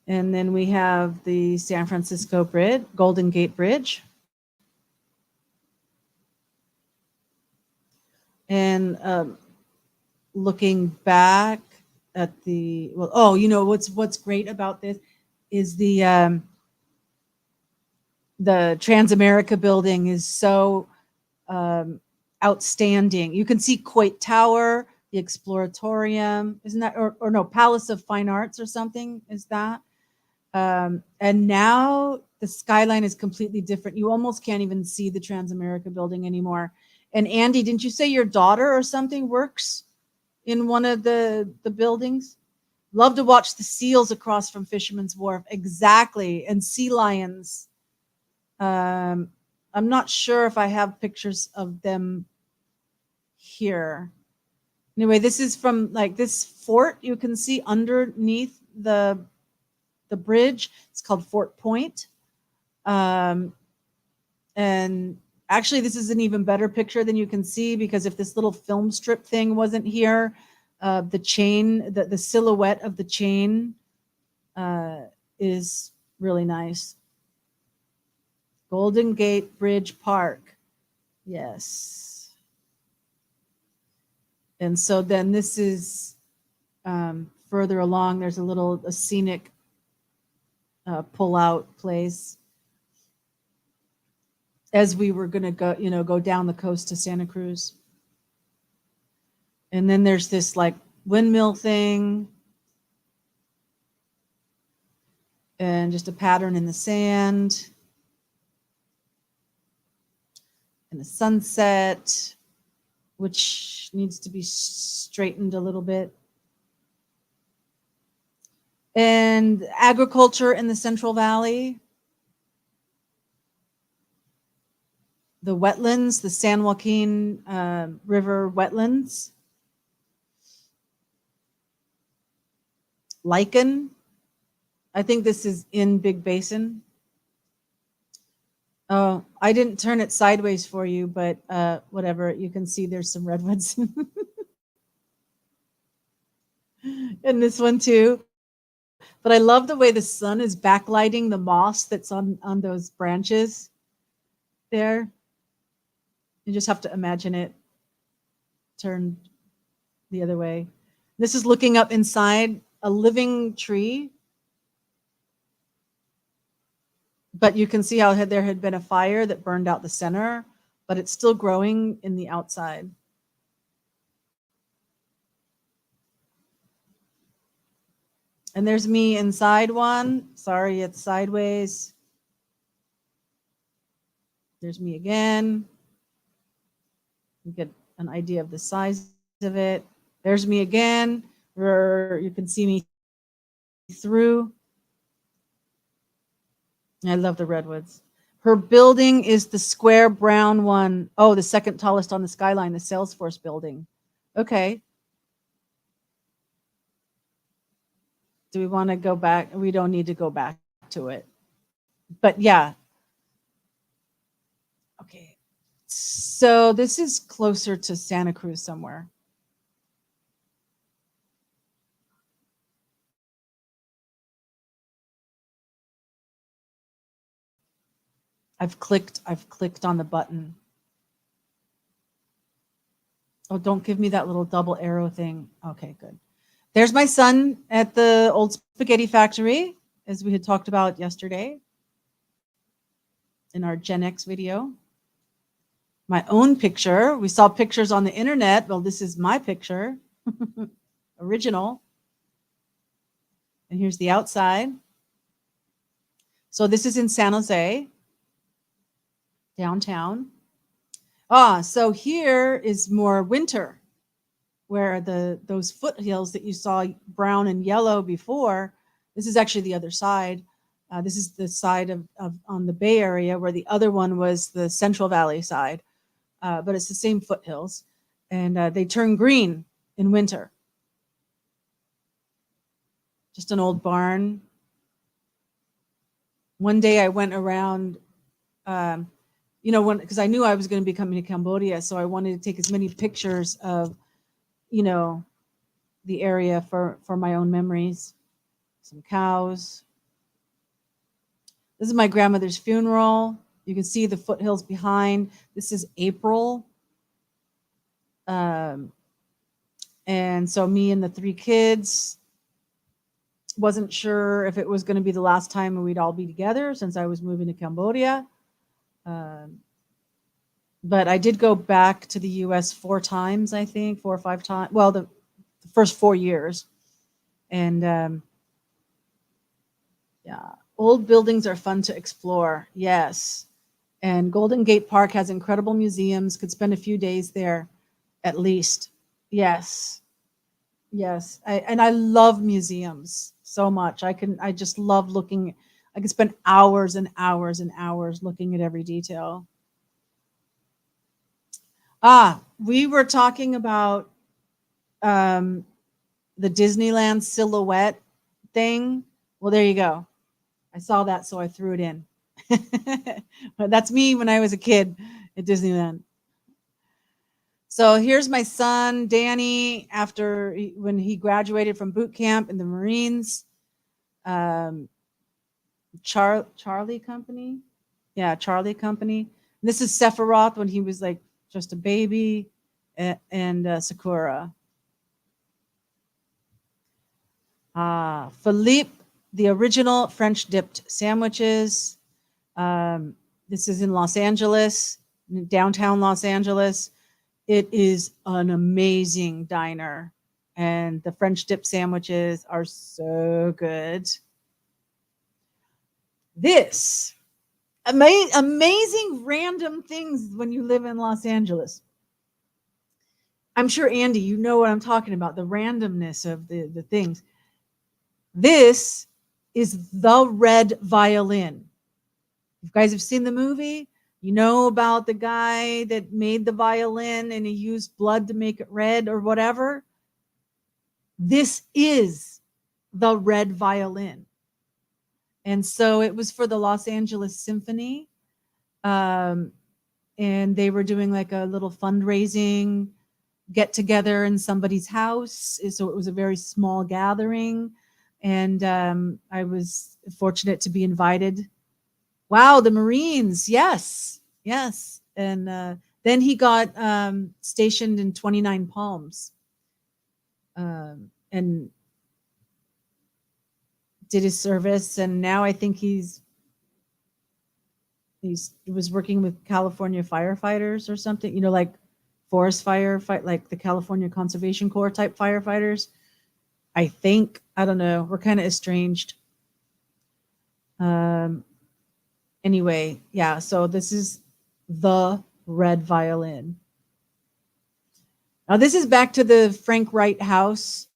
And then we have the San Francisco Bridge, Golden Gate Bridge. And looking back at the, well, oh, you know, what's great about this is the Transamerica building is so outstanding. You can see Coit Tower, the Exploratorium, isn't that, or no, Palace of Fine Arts or something, is that? And now the skyline is completely different. You almost can't even see the Transamerica building anymore. And Andy, didn't you say your daughter or something works in one of the buildings? Love to watch the seals across from Fisherman's Wharf. Exactly. And sea lions. I'm not sure if I have pictures of them here. Anyway, this is from like this fort you can see underneath the bridge. It's called Fort Point. And actually, this is an even better picture than you can see, because if this little film strip thing wasn't here, the chain, the silhouette of the chain is really nice. Golden Gate Bridge Park. Yes. And so then this is further along. There's a scenic pull-out place as we were going to go down the coast to Santa Cruz. And then there's this like windmill thing and just a pattern in the sand and a sunset, which needs to be straightened a little bit. And agriculture in the Central Valley. The wetlands, the San Joaquin River wetlands. Lichen. I think this is in Big Basin. Oh, I didn't turn it sideways for you, but whatever. You can see there's some redwoods. And this one too. But I love the way the sun is backlighting the moss that's on those branches there. You just have to imagine it turned the other way. This is looking up inside a living tree. But you can see how there had been a fire that burned out the center, but it's still growing in the outside. And there's me inside one. Sorry, it's sideways. There's me again. You get an idea of the size of it. There's me again, where you can see me through. I love the redwoods. Her building is the square brown one. Oh, the second tallest on the skyline, the Salesforce building. Okay. Do we want to go back? We don't need to go back to it. But yeah. Okay. So this is closer to Santa Cruz somewhere. I've clicked on the button. Oh, don't give me that little double arrow thing. Okay, good. There's my son at the old spaghetti factory, as we had talked about yesterday in our Gen X video. My own picture. We saw pictures on the internet. Well, this is my picture. Original. And here's the outside. So this is in San Jose, downtown. So here is more winter, where those foothills that you saw brown and yellow before, this is actually the other side. This is the side of on the Bay Area, where the other one was the Central Valley side. But it's the same foothills, and they turn green in winter. Just an old barn. One day I went around, because I knew I was going to be coming to Cambodia, so I wanted to take as many pictures of, the area for my own memories. Some cows. This is my grandmother's funeral. You can see the foothills behind. This is April. And so me and the 3 kids, wasn't sure if it was going to be the last time we'd all be together since I was moving to Cambodia. But I did go back to the US 4 times, I think, 4 or 5 times. Well, the first 4 years. And yeah, old buildings are fun to explore. Yes. And Golden Gate Park has incredible museums. Could spend a few days there at least. Yes. Yes. I love museums so much. I just love looking. I could spend hours and hours and hours looking at every detail. We were talking about the Disneyland silhouette thing. Well, there you go. I saw that, so I threw it in. That's me when I was a kid at Disneyland. So here's my son, Danny, when he graduated from boot camp in the Marines. Charlie Company. Yeah, Charlie Company. And this is Sephiroth when he was like just a baby, and Sakura. Philippe, the original French dipped sandwiches. This is in Los Angeles, downtown Los Angeles. It is an amazing diner, and the French dip sandwiches are so good. This amazing random things when you live in Los Angeles. I'm sure, Andy, you know what I'm talking about, the randomness of the things. This is the red violin. If you guys have seen the movie, you know about the guy that made the violin and he used blood to make it red or whatever. This is the red violin. And so it was for the Los Angeles Symphony. And they were doing like a little fundraising get together in somebody's house. So it was a very small gathering. And I was fortunate to be invited. Wow, the Marines. Yes. Yes. And then he got stationed in 29 Palms. And did his service, and now I think he was working with California firefighters or something, like forest firefight, like the California Conservation Corps type firefighters. I think, I don't know. We're kind of estranged. Anyway, yeah. So this is the red violin. Now this is back to the Frank Wright house.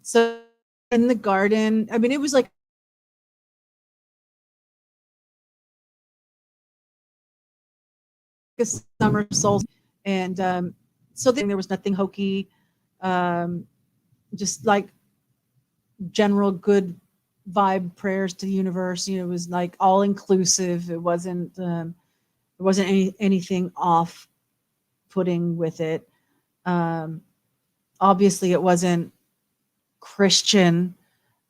So in the garden, I mean, it was like a summer solstice, and so there was nothing hokey, just like general good vibe prayers to the universe. It was like all inclusive. It wasn't anything off putting with it. Obviously it wasn't Christian,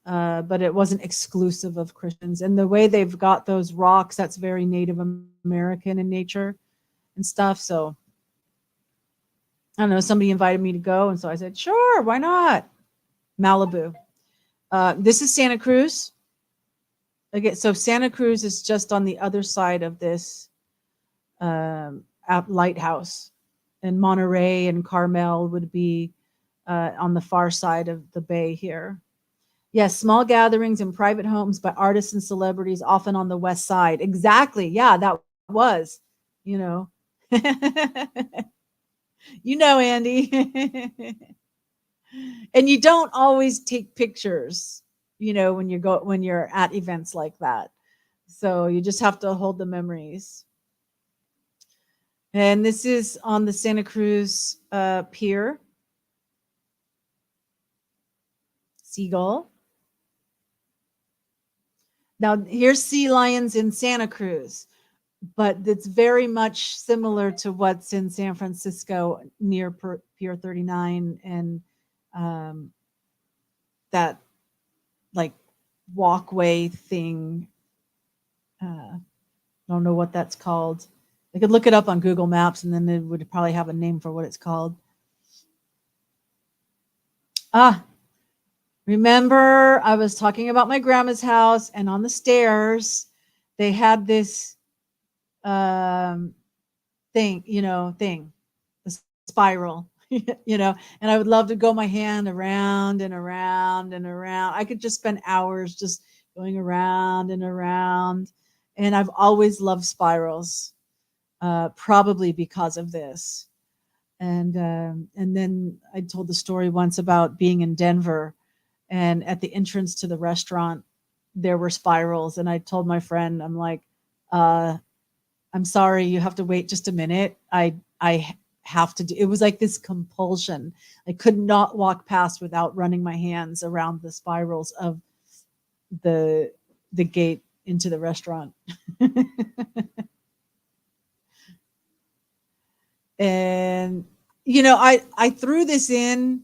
but it wasn't exclusive of Christians. And the way they've got those rocks, that's very Native American in nature and stuff. So I don't know, somebody invited me to go, and so I said, sure, why not? Malibu. This is Santa Cruz. Okay, so Santa Cruz is just on the other side of this lighthouse, and Monterey and Carmel would be on the far side of the bay here. Yes, small gatherings in private homes by artists and celebrities, often on the west side. Exactly. Yeah, that was, you know. You know, Andy. And you don't always take pictures, when you're at events like that. So you just have to hold the memories. And this is on the Santa Cruz pier. Seagull. Now here's sea lions in Santa Cruz, but it's very much similar to what's in San Francisco near Pier 39 and um, that like walkway thing. I don't know what that's called. I could look it up on Google Maps and then it would probably have a name for what it's called. Ah, remember I was talking about my grandma's house, and on the stairs they had this um, thing, the spiral, and I would love to go my hand around and around and around. I could just spend hours just going around and around. And I've always loved spirals, probably because of this. And then I told the story once about being in Denver, and at the entrance to the restaurant, there were spirals. And I told my friend, I'm like, uh, I'm sorry, you have to wait just a minute. I have to do it. Was like this compulsion. I could not walk past without running my hands around the spirals of the the gate into the restaurant. And I threw this in.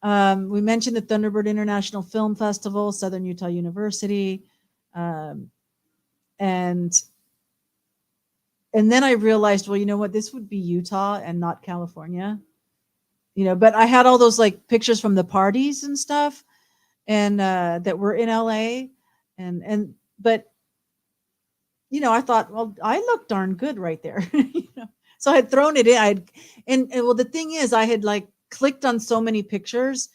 We mentioned the Thunderbird International Film Festival, Southern Utah University, um, and and then I realized, well, you know what? This would be Utah and not California. But I had all those like pictures from the parties and stuff, and that were in LA, and but I thought, well, I look darn good right there. So I had thrown it in. Well, the thing is, I had like clicked on so many pictures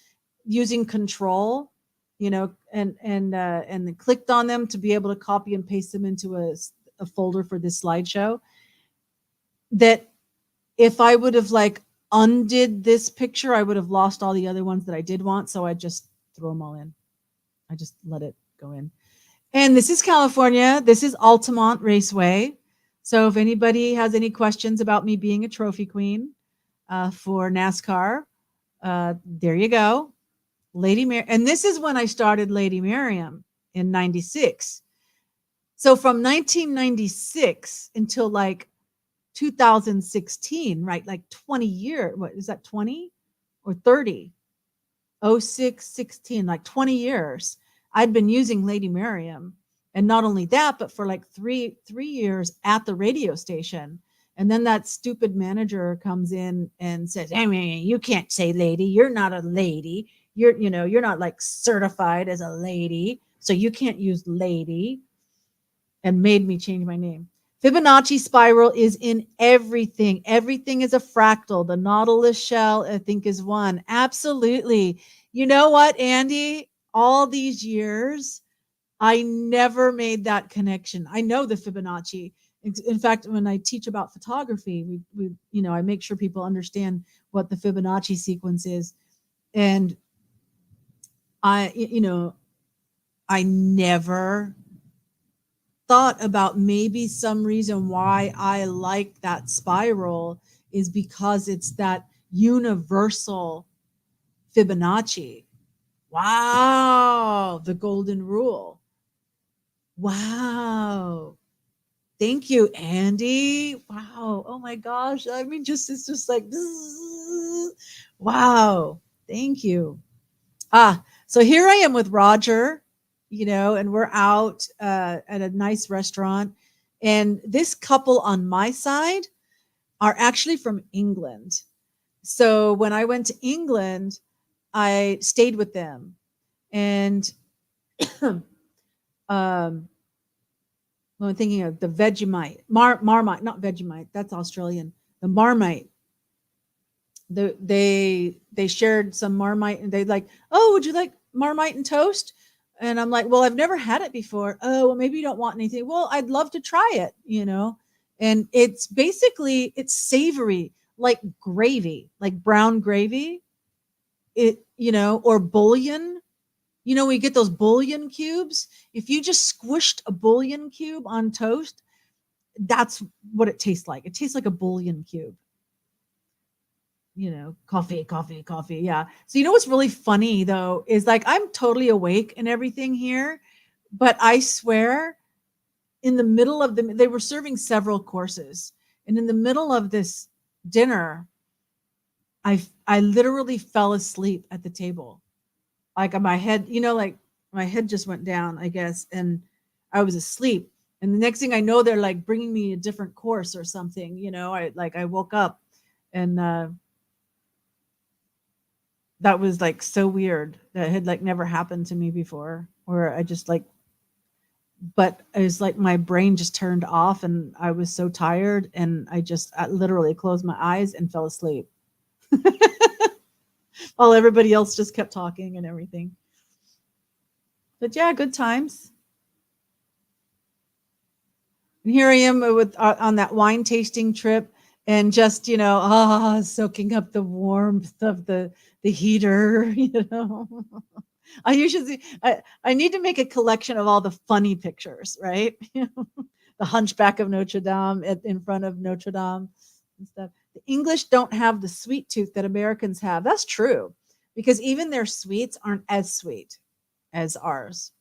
using control, and then clicked on them to be able to copy and paste them into a folder for this slideshow, that if I would have like undid this picture, I would have lost all the other ones that I did want. So I just throw them all in. I just let it go in. And this is California. This is Altamont Raceway. So if anybody has any questions about me being a trophy queen for NASCAR, there you go. Lady Mary. And this is when I started Lady Miriam in 96. So from 1996 until like 2016, right? Like 20 years. What is that, 20 or 30? 06, 16, like 20 years. I'd been using Lady Miriam. And not only that, but for like three years at the radio station. And then that stupid manager comes in and says, I mean, you can't say lady. You're not a lady. You're not like certified as a lady. So you can't use lady, and made me change my name. Fibonacci spiral is in everything. Everything is a fractal. The nautilus shell, I think, is one. Absolutely. You know what, Andy? All these years, I never made that connection. I know the Fibonacci. In fact, when I teach about photography, I make sure people understand what the Fibonacci sequence is. And I never thought about maybe some reason why I like that spiral is because it's that universal Fibonacci. Wow, the golden rule. Wow. Thank you, Andy. Wow. Oh my gosh. I mean, it's just like, wow. Thank you. So here I am with Roger, and we're out at a nice restaurant. And this couple on my side are actually from England. So when I went to England, I stayed with them. And I'm thinking of the Vegemite, Marmite, not Vegemite, that's Australian, the Marmite. They shared some Marmite, and they like, oh, would you like Marmite and toast? And I'm like, well, I've never had it before. Oh, well, maybe you don't want anything. Well, I'd love to try it, you know? And it's basically, it's savory, like gravy, like brown gravy, or bouillon. We get those bouillon cubes. If you just squished a bouillon cube on toast, that's what it tastes like. It tastes like a bouillon cube. Coffee, coffee, coffee. Yeah. So what's really funny though is like I'm totally awake and everything here, but I swear in the middle of they were serving several courses, and in the middle of this dinner, I literally fell asleep at the table. Like my head, like my head just went down, I guess, and I was asleep. And the next thing I know, they're like bringing me a different course or something. I woke up, and that was like so weird. That had like never happened to me before, where I just like, but it was like my brain just turned off, and I was so tired, and I literally closed my eyes and fell asleep. While everybody else just kept talking and everything. But yeah, good times. And here I am on that wine tasting trip, and just soaking up the warmth of the heater. I need to make a collection of all the funny pictures, right? The Hunchback of Notre Dame in front of Notre Dame and stuff. The English don't have the sweet tooth that Americans have. That's true, because even their sweets aren't as sweet as ours.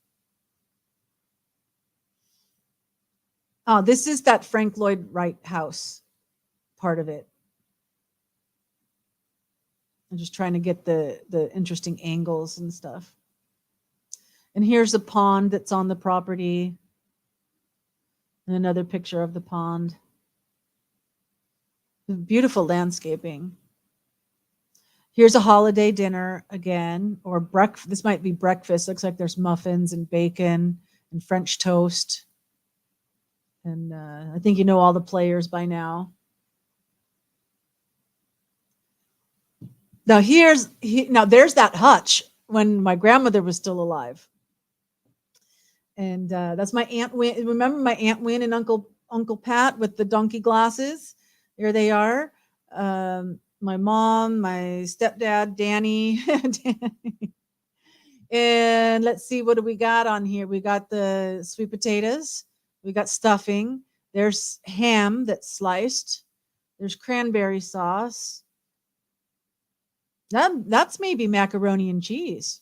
Oh, this is that Frank Lloyd Wright house part of it. I'm just trying to get the interesting angles and stuff. And here's a pond that's on the property. And another picture of the pond. Beautiful landscaping. Here's a holiday dinner again, or breakfast. This might be breakfast. Looks like there's muffins and bacon and French toast. And I think you know all the players by now. Now there's that hutch when my grandmother was still alive. And that's my Aunt Win. Remember my Aunt Win and Uncle Pat with the donkey glasses? There they are. My mom, my stepdad, Danny. And let's see, what do we got on here? We got the sweet potatoes. We got stuffing. There's ham that's sliced. There's cranberry sauce. That's maybe macaroni and cheese.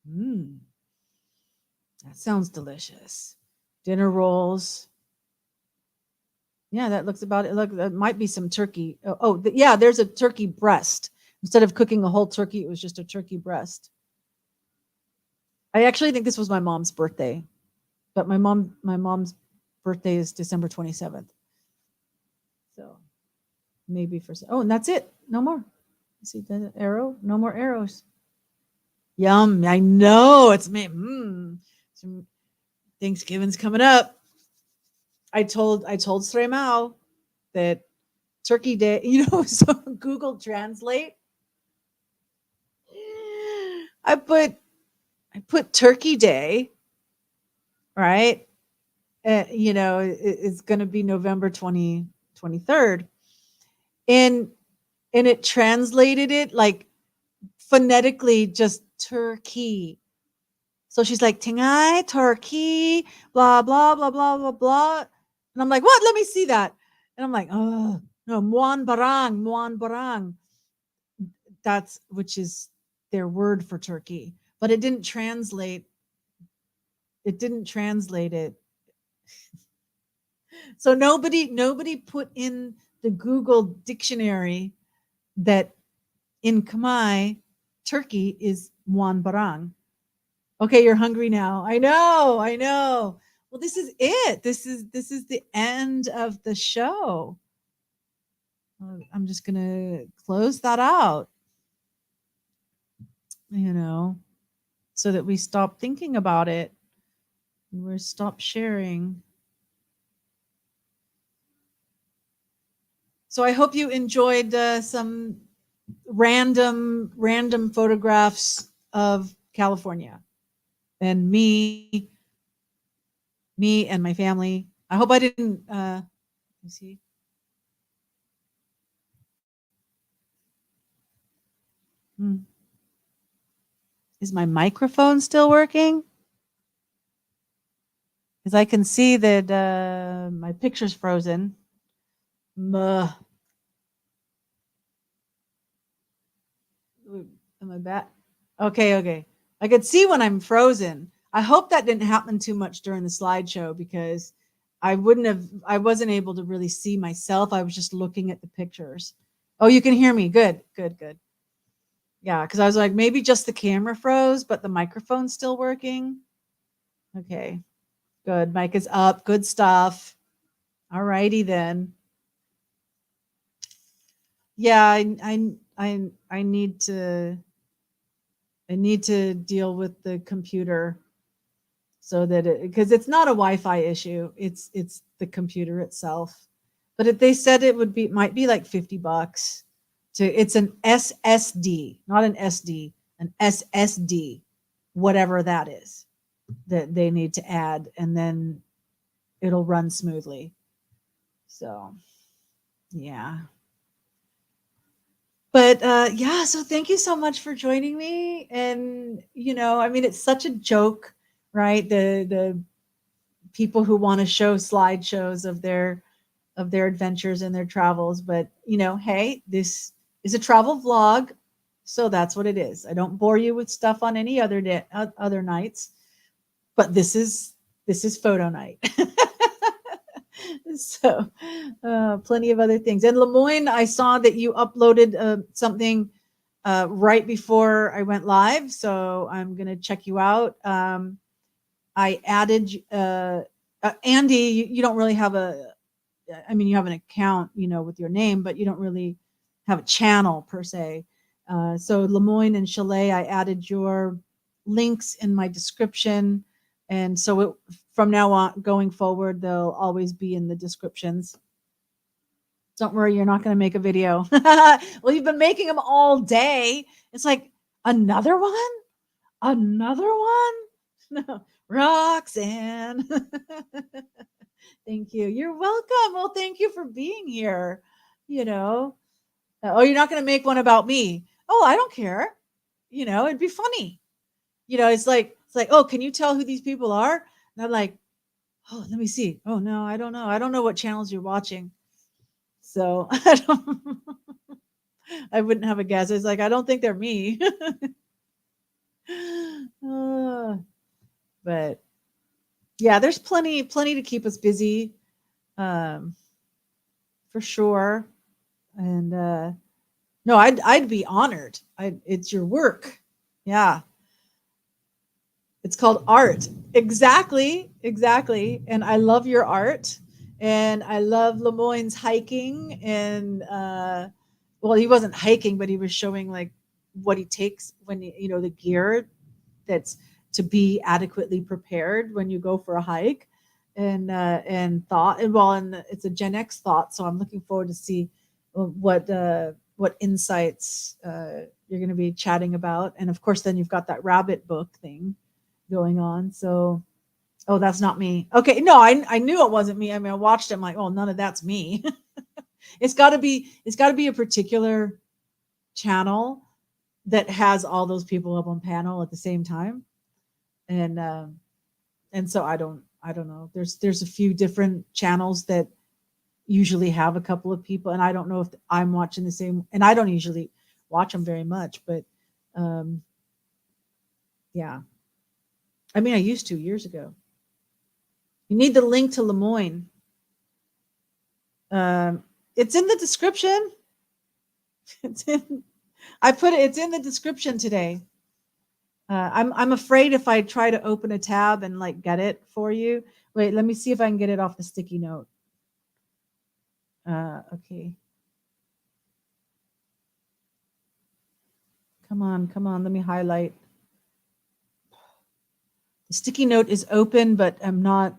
That sounds delicious. Dinner rolls. Yeah, that looks about it. Look, that might be some turkey. Yeah, there's a turkey breast. Instead of cooking a whole turkey, it was just a turkey breast. I actually think this was my mom's birthday, but my mom's birthday is December 27th. So maybe and that's it. No more. See the arrow? No more arrows. Yum. I know. It's me. Thanksgiving's coming up. I told Sri Mao that Turkey Day, so Google Translate. I put Turkey Day, right? It's going to be November 23rd. And it translated it like phonetically just turkey. So she's like, Tingai, turkey, blah, blah, blah, blah, blah, blah. And I'm like, what? Let me see that. And I'm like, oh, no, Muan Barang. Which is their word for turkey. But it didn't translate. It. So nobody put in the Google dictionary that in Khmer, turkey is Muan Barang. Okay, you're hungry now. I know. Well, this is it. This is the end of the show. I'm just going to close that out, so that we stop thinking about it and we stop sharing. So I hope you enjoyed some random photographs of California. and me and my family. I hope I didn't, let me see. Hmm. Is my microphone still working? Because I can see that my picture's frozen. Muh. Am I back? Okay, okay. I could see when I'm frozen. I hope that didn't happen too much during the slideshow because I wasn't able to really see myself. I was just looking at the pictures. Oh, you can hear me. Good, good, good. Yeah, because I was like, maybe just the camera froze, but the microphone's still working. Okay, good. Mic is up. Good stuff. All righty then. Yeah, I need to deal with the computer so that because it's not a Wi-Fi issue, it's the computer itself. But they said it would be might be like $50 to it's an SSD, not an SD, an SSD, whatever that is that they need to add, and then it'll run smoothly. So yeah. But yeah, so thank you so much for joining me. And I mean, it's such a joke, right? The people who want to show slideshows of their adventures and their travels. But hey, this is a travel vlog, so that's what it is. I don't bore you with stuff on any other day, other nights, but this is photo night. So plenty of other things. And Lemoyne, I saw that you uploaded something right before I went live, so I'm gonna check you out. I added Andy. You don't really have a. I mean, you have an account, with your name, but you don't really have a channel per se. So Lemoyne and Chalet, I added your links in my description, and so from now on, going forward, they'll always be in the descriptions. Don't worry, you're not going to make a video. Well, you've been making them all day. It's like another one, another one. No, Roxanne. Thank you. You're welcome. Well, thank you for being here. You know, oh, you're not going to make one about me. Oh, I don't care. It'd be funny. It's like, oh, can you tell who these people are? And I'm like, oh, let me see. Oh no, I don't know. I don't know what channels you're watching. So I wouldn't have a guess. It's like I don't think they're me. Uh, but yeah, there's plenty to keep us busy, um, for sure. And no, I'd be honored. It's your work. Yeah, it's called art. Exactly, exactly. And I love your art, and I love Lemoyne's hiking. And well, he wasn't hiking, but he was showing like what he takes when the gear that's to be adequately prepared when you go for a hike. And thought, and well, and it's a Gen X thought, so I'm looking forward to see what insights you're going to be chatting about. And of course, then you've got that rabbit book thing going on. So, oh, that's not me. Okay, no, I knew it wasn't me. I mean, I watched it. I'm like, oh, none of that's me. It's got to be a particular channel that has all those people up on panel at the same time. And so I don't know. There's a few different channels that usually have a couple of people, and I don't know if I'm watching the same. And I don't usually watch them very much, but um, yeah. I mean, I used to years ago. You need the link to Lemoyne. It's in the description. It's in. I put it. It's in the description today. I'm afraid if I try to open a tab and like get it for you. Wait, let me see if I can get it off the sticky note. Okay. Come on, come on. Let me highlight. The sticky note is open, but I'm not.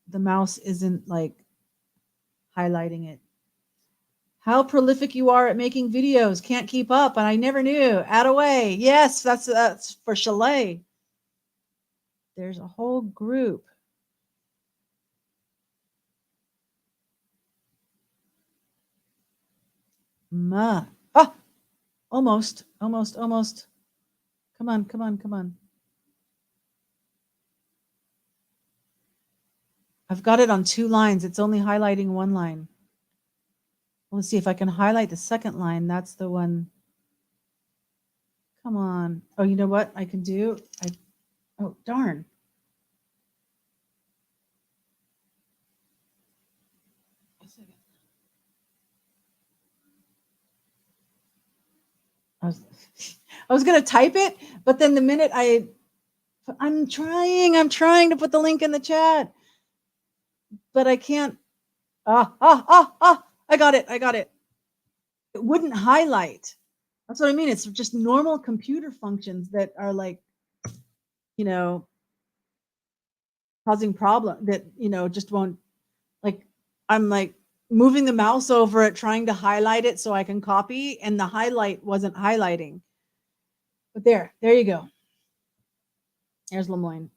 The mouse isn't like highlighting it. How prolific you are at making videos. Can't keep up, and I never knew. Add away. Yes, that's for Chalet. There's a whole group. Ah, almost. Come on. I've got it on 2 lines. It's only highlighting 1 line. Let's see if I can highlight the second line. That's the one. Come on. Oh, you know what I can do? Oh, darn. I was going to type it, but then the minute I'm trying to put the link in the chat, but I can't. I got it. It wouldn't highlight. That's what I mean. It's just normal computer functions that are like, causing problem that, just won't, like, I'm like moving the mouse over it, trying to highlight it so I can copy, and the highlight wasn't highlighting. But there you go. There's Lemoyne.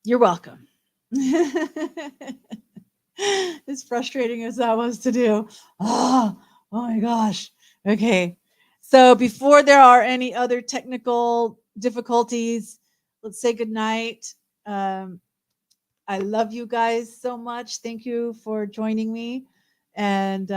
You're welcome. As frustrating as that was to do. Oh my gosh. Okay. So before there are any other technical difficulties, let's say goodnight. I love you guys so much. Thank you for joining me. And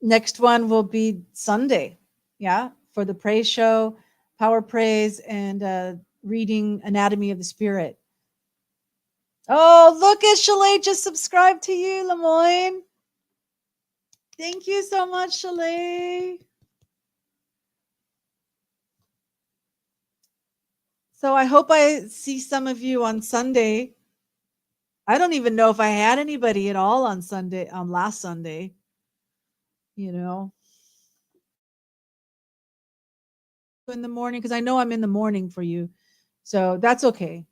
next one will be Sunday. Yeah. For the praise show, power praise, and reading Anatomy of the Spirit. Oh, look at Shalay just subscribed to you, Lemoyne. Thank you so much, Shalay. So I hope I see some of you on Sunday. I don't even know if I had anybody at all on Sunday, on last Sunday. In the morning, because I know I'm in the morning for you. So that's okay.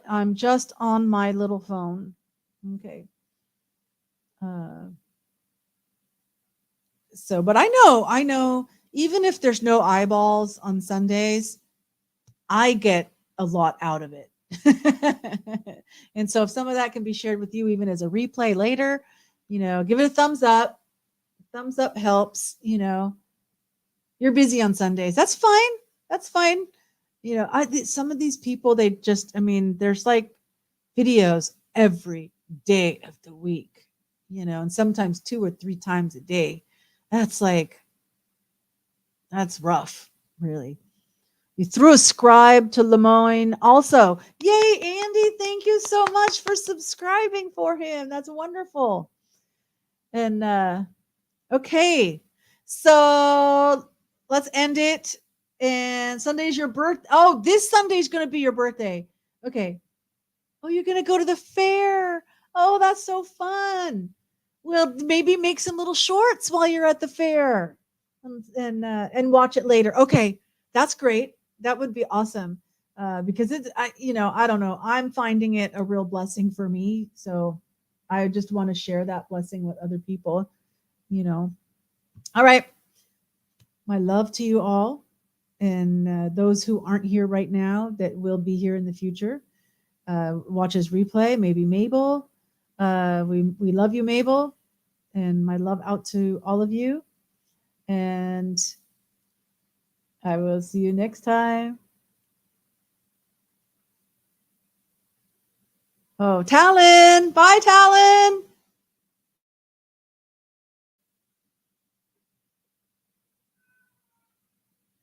I'm just on my little phone. Okay. But I know, even if there's no eyeballs on Sundays, I get a lot out of it. And so if some of that can be shared with you, even as a replay later, give it a thumbs up. Thumbs up helps. You're busy on Sundays. That's fine. Some of these people, there's like videos every day of the week, and sometimes 2 or 3 times a day. That's rough, really. You threw a scribe to Lemoyne. Also, yay, Andy, thank you so much for subscribing for him. That's wonderful. And okay, so let's end it. And Sunday's your birthday. Oh, this Sunday's going to be your birthday. Okay. Oh, you're going to go to the fair. Oh, that's so fun. Well, maybe make some little shorts while you're at the fair and watch it later. Okay, that's great. That would be awesome. Because I don't know. I'm finding it a real blessing for me. So I just want to share that blessing with other people, All right. My love to you all. And those who aren't here right now that will be here in the future. Watches replay, maybe Mabel. We love you, Mabel. And my love out to all of you. And I will see you next time. Oh, Talon. Bye, Talon.